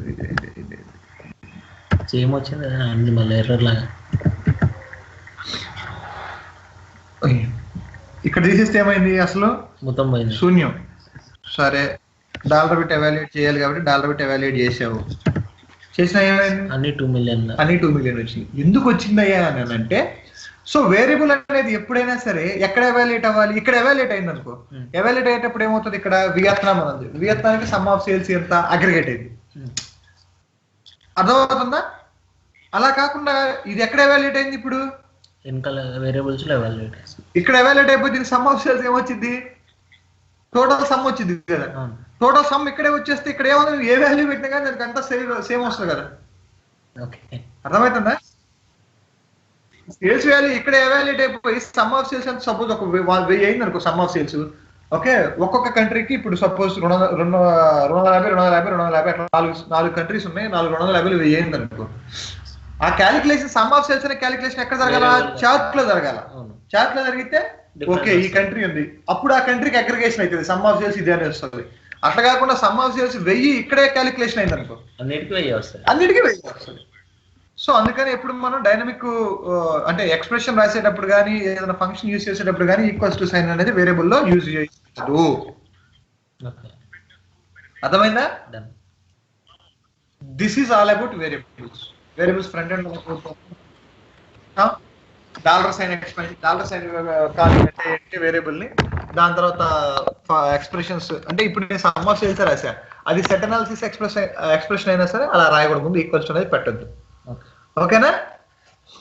సేమ్ వచ్చింది అన్ని మళ్ళీ ఎర్రర్ లాగా. ఇక్కడ తీసేస్తే ఏమైంది, అసలు మొత్తం పోయింది, శూన్యం. సరే, డాలర్ పెట్టి ఎవాల్యుయేట్ చేయాలి కాబట్టి డాలర్ పెట్టి ఎవాల్యుయేట్ చేసావు, చేసినా ఏమైంది, అన్ని 2 మిలియన్ అన్ని 2 మిలియన్ వచ్చింది. ఎందుకు వచ్చిందయ్యా అని అంటే, సో వేరియబుల్ అనేది ఎప్పుడైనా సరే ఎక్కడ ఎవాల్యుయేట్ అవ్వాలి, ఇక్కడ ఎవాల్యుయేట్ అయింది అనుకో. ఎవాల్యుయేట్ అయ్యేటప్పుడు ఏమవుతుంది, ఇక్కడ వియత్నాం అనేది, వియత్నానికి సమ్ ఆఫ్ సేల్స్ ఎంత అగ్రిగేట్ అయింది. అర్థమవుతుందా? అలా కాకుండా ఇది ఎక్కడ ఎవాల్యుయేట్ అయింది, ఇప్పుడు వెనకాల వేరియబుల్స్ లో ఎవాల్యుయేట్. ఇక్కడ ఎవాల్యుయేట్ అయిపోతుంది. సమ్ ఆఫ్ సేల్స్ ఏమొచ్చింది, టోటల్ సమ్ వచ్చింది కదా. టోటల్ సమ్ ఇక్కడే వచ్చేస్తే ఇక్కడ ఏమవుతుంది, ఏ వాల్యూ పెట్టినా కానీ దానికి అంతా సేమ్ వస్తుంది కదా. అర్థమవుతుందా? సేల్స్ వాల్యూ ఇక్కడ ఎవాల్యుయేట్ అయిపోయి సమ్ ఆఫ్ సేల్స్ అంటే సపోజ్ ఒక 1000 అయింది అనుకో సమ్ ఆఫ్ సేల్స్. ఓకే, ఒక్కొక్క కంట్రీకి ఇప్పుడు సపోజ్ 250 అట్లా 4 కంట్రీస్ ఉన్నాయి, 250 1000 అయింది అనుకో. ఆ క్యాలిక్యులేషన్ సమ్ ఆఫ్ సేల్స్ అనే క్యాలిక్యులేషన్ ఎక్కడ జరగాల, చార్ట్ లో జరగాల. చార్ట్ లో జరిగితే ఓకే ఈ కంట్రీ ఉంది, అప్పుడు ఆ కంట్రీకి అగ్రిగేషన్ అవుతుంది, సమ్ ఆఫ్ సేల్స్ ఇదే అని వస్తుంది. అట్లా కాకుండా సమ్ ఆఫ్ సేల్స్ 1000 ఇక్కడే క్యాలిక్యులేషన్ అయింది అనుకో, అన్నిటికీ 1000 వస్తుంది. సో అందుకని ఎప్పుడు మనం డైనమిక్ అంటే ఎక్స్ప్రెషన్ రాసేటప్పుడు కానీ ఏదైనా ఫంక్షన్ యూజ్ చేసేటప్పుడు కానీ ఈక్వల్స్ టు సైన్ అనేది వేరియబుల్ లో యూజ్ చేయదు. అర్థమైందా? This is all about variables. Variables front end dollar sign expression, dollar sign calling variable ని, దాని తర్వాత ఎక్స్ప్రెషన్స్ అంటే ఇప్పుడు నేను సమ్ ఆఫ్ సేల్స్ రాసా, అది సెట్ అనాలిసిస్ ఎక్స్ప్రెషన్ అయినా సరే అలా రాయకూడదు, ముందు ఈక్వల్స్ అనేది పెట్టద్దు. ఓకేనా?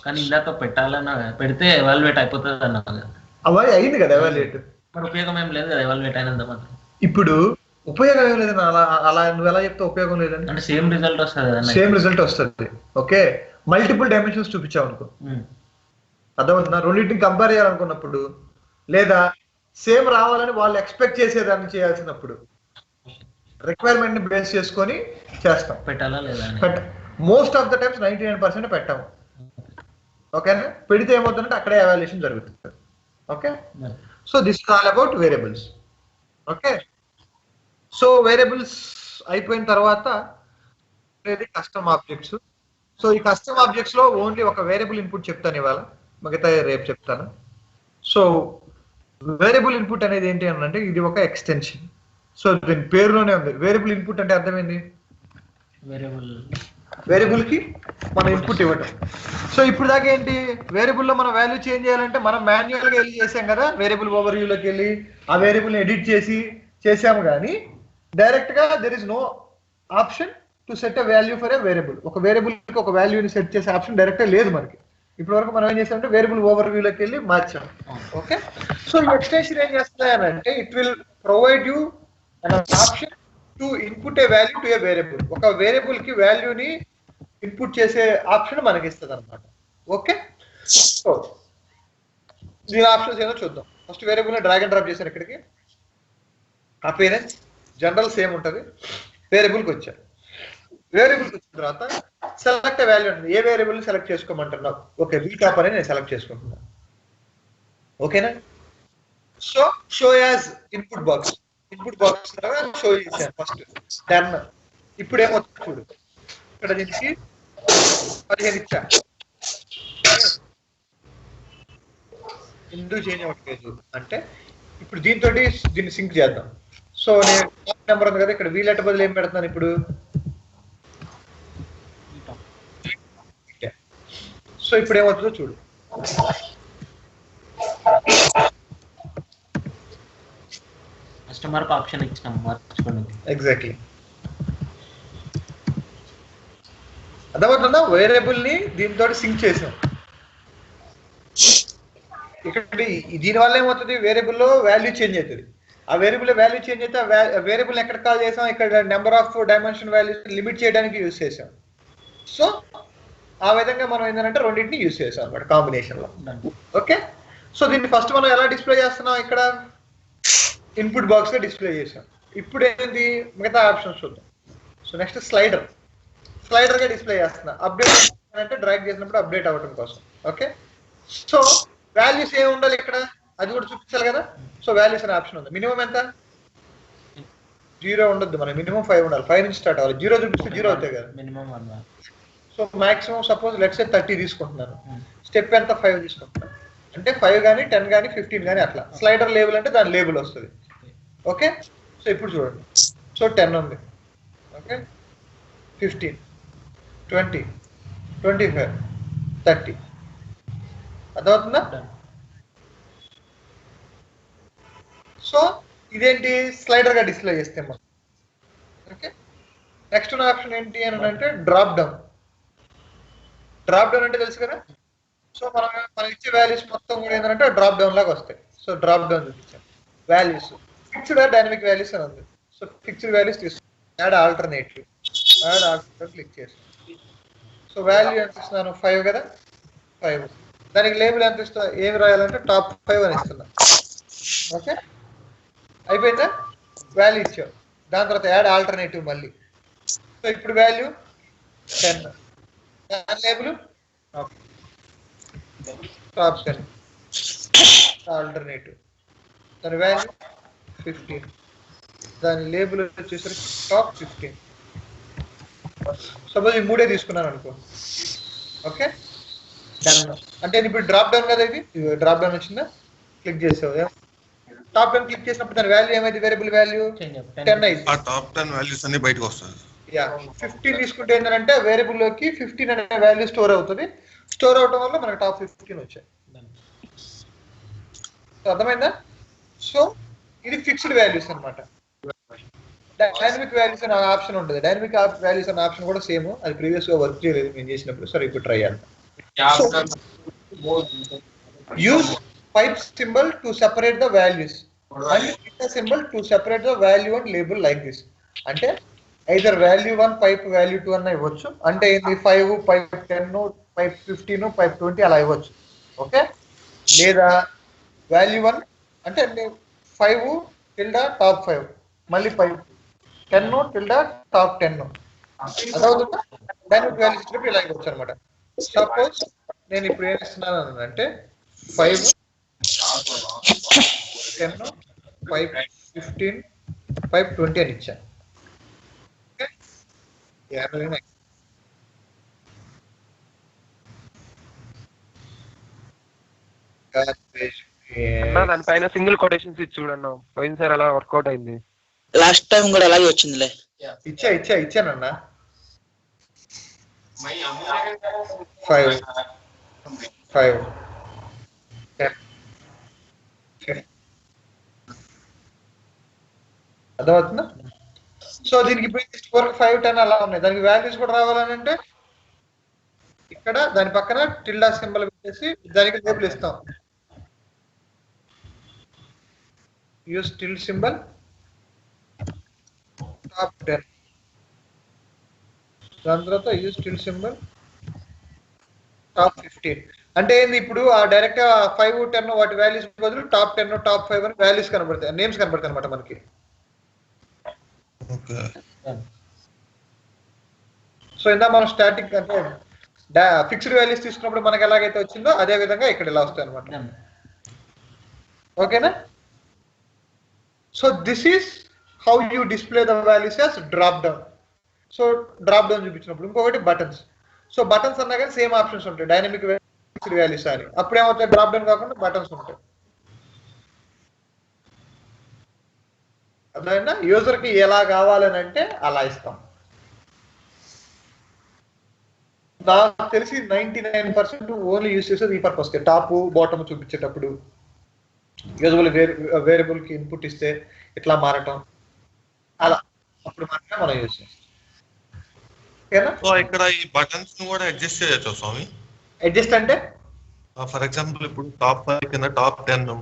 కానీ ఇందాక పెట్టాలన్నా పెడితే ఎవాల్యుయేట్ అయిపోతుంది అన్నా కదా, అవి అయింది కదా ఎవాల్యుయేట్. మరి ఉపయోగం ఏం లేదు కదా ఎవాల్యుయేట్ అయినంత మాత్రం. ఇప్పుడు ఉపయోగం ఏం లేదు, అలా నువ్వు ఎలా చెప్తే ఉపయోగం లేదని, అంటే సేమ్ రిజల్ట్ వస్తుంది కదా, సేమ్ రిజల్ట్ వస్తుంది. ఓకే, మల్టిపుల్ డైమెన్షన్స్ చూపించావు అనుకో, అర్థమవుతుందా? రెండింటిని కంపేర్ చేయాలనుకున్నప్పుడు లేదా సేమ్ రావాలని వాళ్ళు ఎక్స్పెక్ట్ చేసేదాన్ని చేయాల్సినప్పుడు రిక్వైర్మెంట్ ని బేస్ చేసుకొని చేస్తాం. పెట్టాలా లేదా మోస్ట్ ఆఫ్ ద టైమ్స్ 99% పెట్టాము. ఓకేనా? పెడితే ఏమవుతుందంటే అక్కడే ఎవాల్యుయేషన్ జరుగుతుంది. Okay, so this is all about variables. Okay, so variables అయిపోయిన తర్వాత కస్టమ్ ఆబ్జెక్ట్స్. సో ఈ కస్టమ్ ఆబ్జెక్ట్స్ లో ఓన్లీ ఒక వేరియబుల్ ఇన్పుట్ చెప్తాను ఇవాళ, మిగతా రేపు చెప్తాను. సో వేరియబుల్ ఇన్పుట్ అనేది ఏంటి అని అంటే ఇది ఒక ఎక్స్టెన్షన్. సో దీని పేరులోనే ఉంది. వేరియబుల్ ఇన్పుట్ అంటే అర్థం ఏంది, వేరియబుల్ కి మనం ఇన్పుట్ ఇవ్వటం. సో ఇప్పుడు దాకా ఏంటి, వేరియబుల్ లో మనం వాల్యూ చేంజ్ చేయాలంటే మనం మాన్యువల్ గా వెళ్ళి చేసాం కదా, వేరియబుల్ ఓవర్ వ్యూలోకి వెళ్ళి ఆ వేరియబుల్ ఎడిట్ చేసాము. కానీ డైరెక్ట్ గా there is no option to set a value for a variable. ఒక వేరియబుల్ కి ఒక వాల్యూని సెట్ చేసే ఆప్షన్ డైరెక్ట్ గా లేదు మనకి. ఇప్పటి వరకు మనం ఏం చేసామంటే వేరియబుల్ ఓవర్ వ్యూలోకి వెళ్ళి మార్చాం. ఓకే, సో ఈ ఎక్స్టెన్షన్ ఏం చేస్తాయనంటే it will provide you an option to input a value to a variable. ఒక వేరియబుల్ కి వాల్యూని ఇన్పుట్ చేసే ఆప్షన్ మనకి ఇస్తుంది అనమాట. ఓకే, సో దీని ఆప్షన్స్ ఏదో చూద్దాం. ఫస్ట్ వేరియబుల్ ని డ్రాగ్ అండ్ డ్రాప్ చేశాను ఇక్కడికి, అపియరెన్స్ జనరల్ సేమ్ ఉంటుంది. వేరియబుల్కి వచ్చాను, వేరియబుల్కి వచ్చిన తర్వాత సెలెక్ట్ వాల్యూ ఉంటుంది. ఏ వేరియబుల్ ని సెలెక్ట్ చేసుకోమంటున్నావు? ఓకే, వీటాప్ అని నేను సెలెక్ట్ చేసుకుంటున్నాను. ఓకేనా? Show as input box show చేశాను ఫస్ట్ డన్. ఇప్పుడు ఏమవుతుంది చూడు, ఇక్కడ దీనికి 15 ఇచ్చా. ఎందుకు చేంజ్ అవ్వట్లేదు అంటే ఇప్పుడు దీంతో దీన్ని సింక్ చేద్దాం. సో నేను నెంబర్ ఉంది కదా, ఇక్కడ వీ లెటర్ బదులు ఏం పెడుతున్నాను ఇప్పుడు. సో ఇప్పుడు ఏమవుతుందో చూడు. కస్టమర్ ఆప్షన్ ఇచ్చినాం మార్చుకోండి. ఎగ్జాక్ట్లీ అర్థమవుతుందా? వేరియబుల్ ని దీంతో సింక్ చేసాం. ఇక్కడ దీనివల్ల ఏమవుతుంది, వేరియబుల్ లో వాల్యూ చేంజ్ అవుతుంది. ఆ వేరియబుల్ వాల్యూ చేంజ్ అయితే వేరియబుల్ ఎక్కడ కాల్ చేసాం, ఇక్కడ number of dimension values limit చేయడానికి యూజ్ చేసాం. సో ఆ విధంగా మనం ఏంటంటే రెండింటిని యూజ్ చేసాం అనమాట కాంబినేషన్ లో. ఓకే, సో దీన్ని ఫస్ట్ మనం ఎలా డిస్ప్లే చేస్తున్నాం, ఇక్కడ ఇన్పుట్ బాక్స్ గా డిస్ప్లే చేసాం. ఇప్పుడు ఏంటి మిగతా ఆప్షన్స్ చూద్దాం. సో నెక్స్ట్ స్లైడర్ గా డిస్ప్లే చేస్తున్నా. అప్డేట్ అంటే డ్రాగ్ చేసినప్పుడు అప్డేట్ అవ్వడం కోసం. ఓకే, సో వాల్యూస్ ఏమి ఉండాలి ఇక్కడ, అది కూడా చూపించాలి కదా. సో వాల్యూస్ అనే ఆప్షన్ ఉంది. మినిమం ఎంత, 0 ఉండొద్దు, మనకి మినిమం 5 ఉండాలి. 5 నుంచి స్టార్ట్ అవ్వాలి. 0 చూపిస్తే 0 అవుతాయి కదా minimum 1. So maximum suppose let's say 30 తీసుకుంటున్నాను. స్టెప్ ఎంత 5 తీసుకుంటున్నాను అంటే 5 కానీ 10 కానీ 15 కానీ అట్లా. స్లైడర్ లేబుల్ అంటే దాని లేబుల్ వస్తుంది. ఓకే, సో ఇప్పుడు చూడండి. సో 10 ఉంది. ఓకే, 15, 20, 25, 30. అర్థమవుతుందా? సో ఇదేంటి స్లైడర్ గా డిస్ప్లే చేస్తే మనం. ఓకే, నెక్స్ట్ ఉన్న ఆప్షన్ ఏంటి అని అంటే డ్రాప్ డౌన్. డ్రాప్ డౌన్ అంటే తెలుసు కదా. సో మనం ఇచ్చే వాల్యూస్ మొత్తం కూడా ఏంటంటే డ్రాప్ డౌన్ లాగా వస్తాయి. సో డ్రాప్ డౌన్ చూపించాం. వాల్యూస్ ఫిక్స్డ్ డైనమిక్ వాల్యూస్ అని ఉంది. సో ఫిక్స్డ్ వాల్యూస్ తీసుకుంటాం. యాడ్ ఆల్టర్నేటివ్ క్లిక్ చేస్తాం. సో వాల్యూ ఎంత ఇస్తున్నాను, 5 కదా, 5. దానికి లేబుల్ ఎంత ఇస్తా, ఏమి రాయాలంటే టాప్ 5 అని ఇస్తున్నా. ఓకే, అయిపోయిందా, వాల్యూ ఇచ్చావు. దాని తర్వాత యాడ్ ఆల్టర్నేటివ్ మళ్ళీ. సో ఇప్పుడు వాల్యూ 10, దాని లేబుల్ టాప్ 10, ఆల్టర్నేటివ్ దాని వాల్యూ 15, దాని లేబుల్ వచ్చేసరికి టాప్ 15. సపోజ్ ఈ 3 తీసుకున్నాను అనుకో. Okay, done. అంటే ఇప్పుడు డ్రాప్ డౌన్ కదా, ఇది డ్రాప్ డౌన్ వచ్చిందా, క్లిక్ చేసావు. టాప్ 10 క్లిక్ చేసినప్పుడు దాని వాల్యూ ఏమైంది, వేరియబుల్ వాల్యూ 10 అయింది. ఆ టాప్ 10 వాల్యూస్ అన్ని బయటకు వస్తాయి. 15 తీసుకుంటే ఏంటంటే వేరియబుల్ లోకి 15 అనే వాల్యూ స్టోర్ అవుతుంది. స్టోర్ అవడం వల్ల మనకు టాప్ 15 వచ్చాయి. అర్థమైందా? సో ఇది ఫిక్స్డ్ వాల్యూస్ అనమాట. డైనమిక్ వాల్యూస్ అనే ఆప్షన్ ఉంటుంది. డైనమిక్ వాల్యూస్ అనే ఆప్షన్ కూడా సేమ్, అది ప్రీవియస్ గా వర్క్ చేయలేదు నేను చేసినప్పుడు. సరే ఇప్పుడు ట్రై చేద్దాం. Use pipe symbol to separate the values and a symbol to separate the value and label like this. అంటే either value 1 pipe value 2 అన్న ఇవ్వచ్చు. అంటే ఇది 5 pipe 10 pipe 15 pipe 20 అలా ఇవ్వచ్చు. ఓకే, లేదా value 1 అంటే 5 tilde top 5 మళ్ళీ 5 10 tilde top 10. అదవుతుందా? డైనమిక్ వాల్యూస్ ఇచ్చినప్పుడు ఇలా ఇవ్వచ్చు అనమాట. సపోజ్ నేను ఇప్పుడు ఏం ఇస్తున్నాను అంటే 5 10 5 15 5 20 అని ఇచ్చాను. దానిపైన సింగిల్ కొటేషన్స్ ఇచ్చి చూడన్నా, పోయినసారి అలా వర్కౌట్ అయింది. లాస్ట్ టైం కూడా అలాగే వచ్చిందిలే. ఇచ్చానన్నా 5 5 అర్థమవుతుందా? సో దీనికి ఇప్పుడు 5 10 అలా ఉన్నాయి. దానికి వాల్యూస్ కూడా రావాలని అంటే ఇక్కడ దాని పక్కన టిల్డా సింబల్ పెట్టేసి దానికి లేబుల్ ఇస్తాం. యూస్ టిల్ సింబల్ టాప్ 10, దాని తర్వాత యూస్ టిల్ సింబల్ టాప్ 15. అంటే ఏంది, ఇప్పుడు ఆ డైరెక్ట్ 5 10 వాటి వాల్యూస్ బదులు టాప్ 10 టాప్ 5 అని వాల్యూస్ కనబడతాయి, నేమ్స్ కనబడతాయి అనమాట మనకి. సో ఇందా మనం స్టాటిక్ అంటే ఫిక్స్డ్ వాల్యూస్ తీసుకున్నప్పుడు మనకి ఎలాగైతే వచ్చిందో అదే విధంగా ఇక్కడ ఇలా వస్తాయి అనమాట. ఓకేనా? So this is how you display the values as drop down. So drop down చూపించినప్పుడు ఇంకొకటి బటన్స్. సో బటన్స్ అన్నా కానీ సేమ్ ఆప్షన్స్ ఉంటాయి, డైనమిక్ వాల్యూస్ అని. అప్పుడు ఏమవుతాయి, డ్రాప్ డౌన్ కాకుండా బటన్స్ ఉంటాయి. అర్థమైందా? యూజర్ కి ఎలా కావాలని అంటే అలా ఇస్తాం. నాకు తెలిసి 99% ఓన్లీ యూజ్ చేసేది ఈ పర్పస్ కి, టాప్ బాటమ్ చూపించేటప్పుడు, యూజువల్ వేరియబుల్ కి ఇన్పుట్ ఇస్తే ఇట్లా మారటం, అలా అప్పుడు మాత్రమే మనం యూజ్ చేస్తాం. ఓకేనా? సో ఇక్కడ ఈ బటన్స్ ను కూడా అడ్జస్ట్ చేయొచ్చు స్వామి. అడ్జస్ట్ అంటే ఫర్ ఎగ్జాంపుల్ ఇప్పుడు టాప్ 5 కింద టాప్ 10,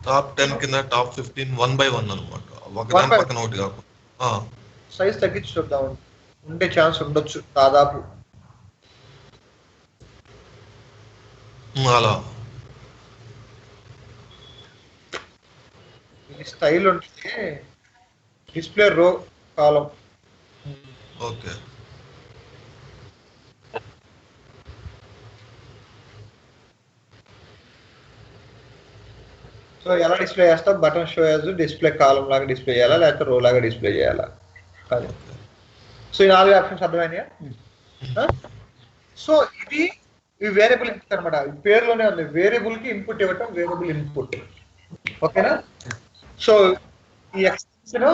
టాప్ 10 కింద టాప్ 15 1 by 1 అనమాట, ఒకదాని పక్కన ఒకటి కాకుండా. సైజ్ తగ్గించి చూద్దాం, ఉండే ఛాన్స్ ఉండొచ్చు దాదాపు. అలా ఇది స్టైల్ ఉంటే డిస్ప్లే రో కాలం. ఓకే. సో ఎలా డిస్ప్లే చేస్తాం, బటన్ షో యాజ్ డిస్ప్లే కాలం లాగా డిస్ప్లే చేయాలా లేకపోతే రో లాగా డిస్ప్లే చేయాలా, అది. సో ఈ 4 ఆప్షన్స్ అర్థమైనాయా? సో ఇది వేరియబుల్ ఇన్పుట్ అనమాట, పేరులోనే ఉంది, వేరియబుల్ కి ఇన్పుట్ ఇవ్వటం, వేరియబుల్ ఇన్పుట్. ఓకేనా? సో ఈ ఎక్స్టెన్షన్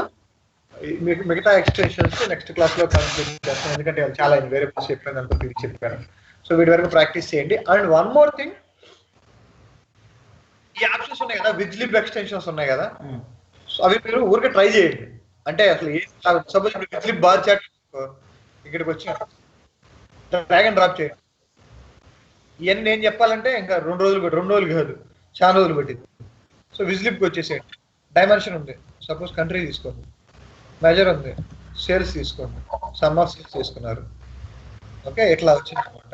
మిగతా ఎక్స్టెన్షన్స్ నెక్స్ట్ క్లాస్ లో కంప్లీట్ చేస్తాను, ఎందుకంటే చాలా వేరియబుల్స్ చెప్పాను అనుకుంటే ఇది చెప్పాను. సో వీటి వరకు ప్రాక్టీస్ చేయండి. అండ్ వన్ మోర్ థింగ్, ఈ ఆప్షన్స్ ఉన్నాయి కదా, విజ్లిబ్ ఎక్స్టెన్షన్స్ ఉన్నాయి కదా, సో అవి మీరు ఊరికే ట్రై చేయండి. అంటే అసలు సపోజ్ ఇప్పుడు విజ్లిబ్ బార్ చాట్ ఇక్కడికి వచ్చి డ్రాగ్ అండ్ డ్రాప్ చేయండి. ఇవన్నీ నేను చెప్పాలంటే ఇంకా 2 రోజులు కాదు, చాలా రోజులు పట్టింది. సో విజ్లిబ్కి వచ్చేసేయండి. డైమెన్షన్ ఉంది, సపోజ్ కంట్రీ తీసుకోండి, మెజర్ ఉంది, సేల్స్ తీసుకోండి, సమ్మర్ సేల్స్ తీసుకున్నారు. ఓకే, ఇట్లా వచ్చింది అనమాట.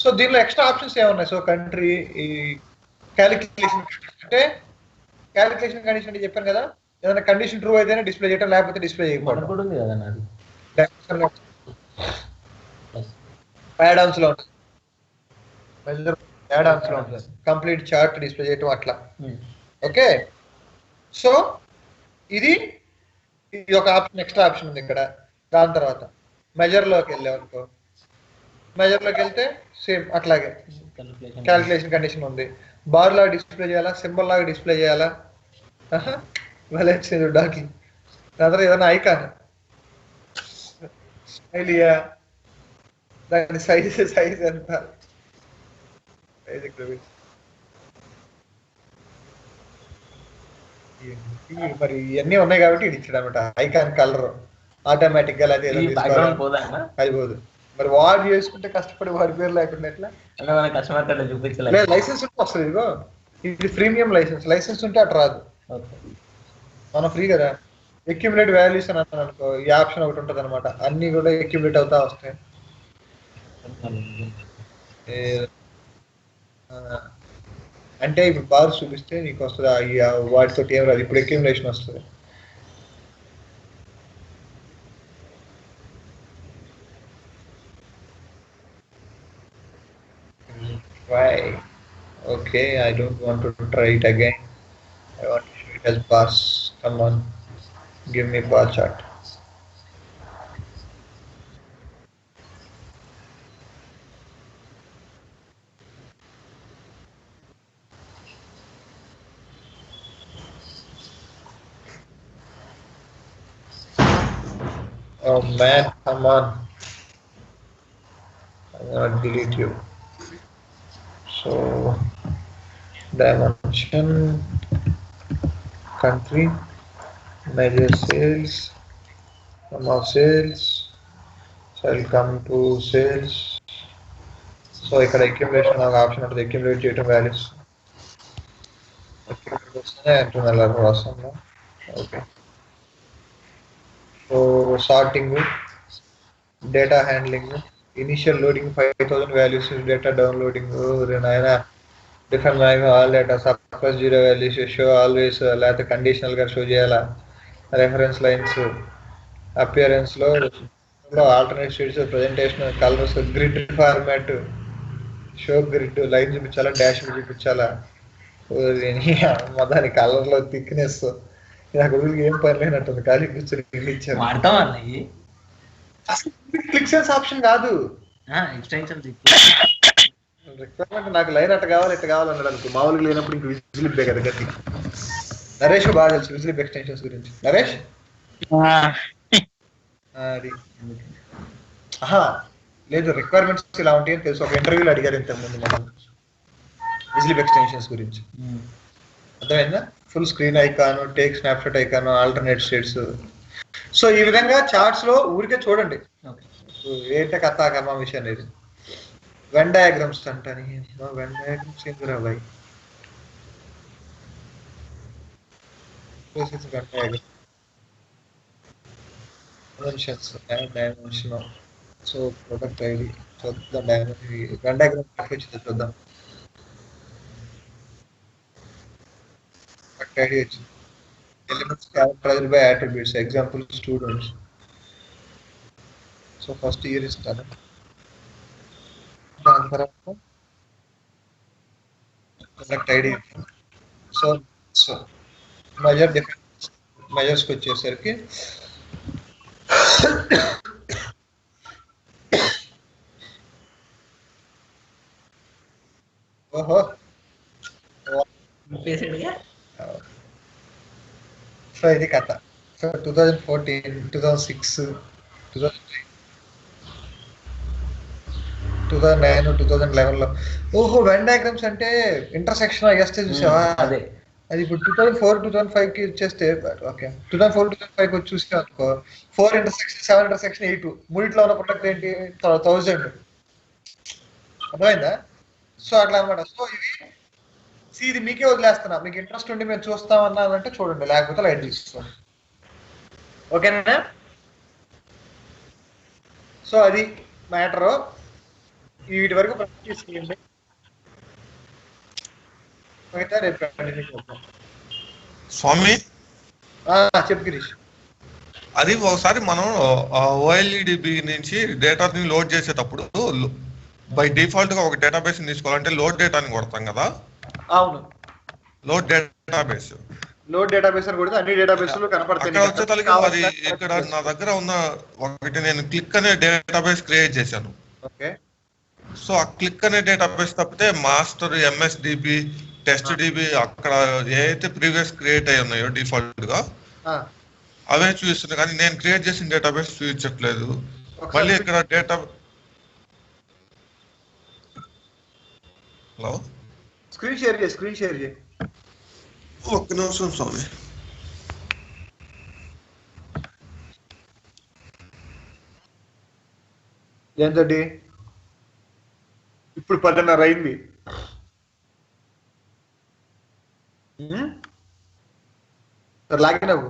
సో దీనిలో ఎక్స్ట్రా ఆప్షన్స్ ఏమున్నాయి? సో కంట్రీ, ఈ క్యాలిక్యులేషన్ అంటే క్యాలిక్యులేషన్ కండిషన్ అంటే చెప్పాను కదా, ఏదైనా కండిషన్ ట్రూ అయితేనే డిస్ప్లే చేయడం, లేకపోతే డిస్ప్లే చేయకపోవడం. యాడ్-ఆన్స్ లో ఉంటుంది, యాడ్-ఆన్స్ లో ఉంటుంది, కంప్లీట్ చార్ట్ డిస్ప్లే చేయడం అట్లా. ఓకే, సో ఇది ఒక ఆప్షన్, ఎక్స్ట్రా ఆప్షన్ ఉంది ఇక్కడ. దాని తర్వాత మెజర్ లోకి వెళ్ళామనుకో, మెజర్ లోకి వెళ్తే సేమ్ అట్లాగే క్యాలిక్యులేషన్ కండిషన్ ఉంది. బార్ లాగా డిస్ప్లే చేయాలా, సింబల్ లాగా డిస్ప్లే చేయాలా, మళ్ళీ వచ్చింది డాకి. దాని తర్వాత ఏదైనా ఐకాన్, స్మైలియా, దాని సైజ్ ఎంత, మరి ఇవన్నీ ఉన్నాయి కాబట్టి ఇది ఇచ్చాడు అనమాట. ఐకాన్ కలర్ ఆటోమేటిక్ గా అది పోదు. మరి వాడు చేసుకుంటే కష్టపడి వాడి పేరు లేకుండా ఎట్లా? లేదు, లైసెన్స్ ఉంటే వస్తుంది. ఇదిగో ఇది ప్రీమియం లైసెన్స్, లైసెన్స్ ఉంటే అటు రాదు. మనం ఫ్రీ కదా. అక్యుములేట్ వాల్యూస్ అని అన్నాను అనుకో, ఈ ఆప్షన్ ఒకటి ఉంటుంది అనమాట, అన్ని కూడా అక్యుములేట్ అవుతా వస్తాయి. అంటే ఇప్పుడు బార్ చూపిస్తే నీకు వస్తుంది, వాటితో ఏం రాదు. ఇప్పుడు అక్యుములేషన్ వస్తుంది. Why? Okay, I don't want to try it again. I want to show it as bars. Come on, give me bar chart. Oh man, come on. I'm gonna delete you. So dimension, country, measure sales, sum of sales. So I'll come to sales. So ఇక్కడ accumulation ఒక option ఉంటుంది, accumulate చేయడం values. accumulate వస్తేనే అంటున్నా రాస్తాను. Okay, so sorting, data handling, initial loading 5000 values, data downloading, different all data, surplus 0 values, show always, లేకపోతే conditional గా show చేయాలా, రెఫరెన్స్ లైన్స్, అపియరెన్స్ లో alternate states, presentation, colours, grid format, show grid, line చూపించాలా, dash చూపించాలా, దాని colour లో thickness నాకు రోజులకి ఏం పని లేనట్టుంది ఖాళీ కూర్చొని ఇచ్చారు. వాడతాం అన్నయ్యి క్లిక్ సెన్స్ ఆప్షన్ కాదు ఎక్స్టెన్షన్ రిక్వైర్మెంట్. నాకు లైన్ అట్ట కావాలి ఇట్ట కావాలన్నాడు అనుకో, మామూలుగా లేనప్పుడు ఇంక విజిల్ ఇబ్బే కదా గట్టి. నరేష్ బాగా తెలుసు విజిల్ ఇబ్ ఎక్స్టెన్షన్స్ గురించి. నరేష్ అది లేదు, రిక్వైర్మెంట్స్ ఇలా ఉంటాయని తెలుసు. ఒక ఇంటర్వ్యూలో అడిగారు ఇంతకుముందు మనం విజిల్ ఇబ్ ఎక్స్టెన్షన్స్ గురించి. అర్థమైందా? Full screen icon, take snapshot icon, alternate states. So ఈ విధంగా చార్ట్స్ లో ఊరికే చూడండి ఏంట కథా కమా విషయం అనేది. వెన్ డయాగ్రామ్స్ అంటాను. వెన్ డయాగ్రామ్స్ ఎందుకు రాబాయి? డైమెన్షన్. సో ప్రొడక్ట్ ఐడి చూద్దాం. వెన్ డయాగ్రామ్ వచ్చింది చూద్దాం. ప్రొడక్ట్ ఐడి వచ్చింది. Elements characterised by attributes. Example students. So first year ఇస్తాను. దాని తర్వాత product ID. So so measure difference మెజర్స్కి వచ్చేసరికి ఓహో సో ఇది కథ. సో 2014, 2006, 2009, 2011 లో ఓహో వెన్ డయాగ్రామ్స్ అంటే ఇంటర్సెక్షన్ అయ్యేస్తే చూసావా? అదే అది ఇప్పుడు 2004, 2005 కి వచ్చేస్తే ఓకే 2004, 2005 కి వచ్చి చూస్తే అనుకో 4 ఇంటర్సెక్షన్, 7 ఇంటర్సెక్షన్, 8 మూడిట్లో ఉన్న ప్రొడక్ట్ ఏంటి 1000. అర్థమైందా? సో అట్లా అనమాట. సో ఇది మీకే వదిలేస్తున్నా. మీకు ఇంట్రెస్ట్ ఉండి మేము చూస్తామన్నానంటే చూడండి, లేకపోతే లైట్ తీసుకోండి. ఓకేనా? సో అది మ్యాటరు. వీటి వరకు ప్రాక్టీస్ చేయండి. మిగతా రేపు కంటిన్యూ చేద్దాం. స్వామి చెప్పు గిరీష్. అది ఒకసారి మనం ఓఎల్ఈడిబి నుంచి డేటాని లోడ్ చేసేటప్పుడు బై డిఫాల్ట్ గా ఒక డేటాబేస్ తీసుకోవాలంటే లోడ్ డేటాని కొడతాం కదా. అవును, లోడ్ డేటాబేస్. లోడ్ డేటాబేస్ అని కొడితే అన్ని డేటాబేస్ లో అక్కడ వచ్చేతలకి అది ఇక్కడ నా దగ్గర ఉన్న ఒకటి నేను క్లిక్ అనే డేటాబేస్ క్రియేట్ చేశాను. ఓకే. సో ఆ క్లిక్ అనే డేటాబేస్ తప్పితే మాస్టర్, ఎంఎస్డిబి, టెస్ట్ డిబి అక్కడ ఏదైతే ప్రీవియస్ క్రియేట్ అయి ఉన్నాయో డిఫాల్ట్ గా అవే చూపిస్తున్నాయి, కానీ నేను క్రియేట్ చేసిన డేటాబేస్ చూపించట్లేదు. మళ్ళీ ఇక్కడ డేటా హలో స్క్రీన్ షేర్ చేయి. ఒక్క నిమిషం స్వామి. ఏంటండి ఇప్పుడు 10:30 అయింది. లాగిన్ అవ్వు.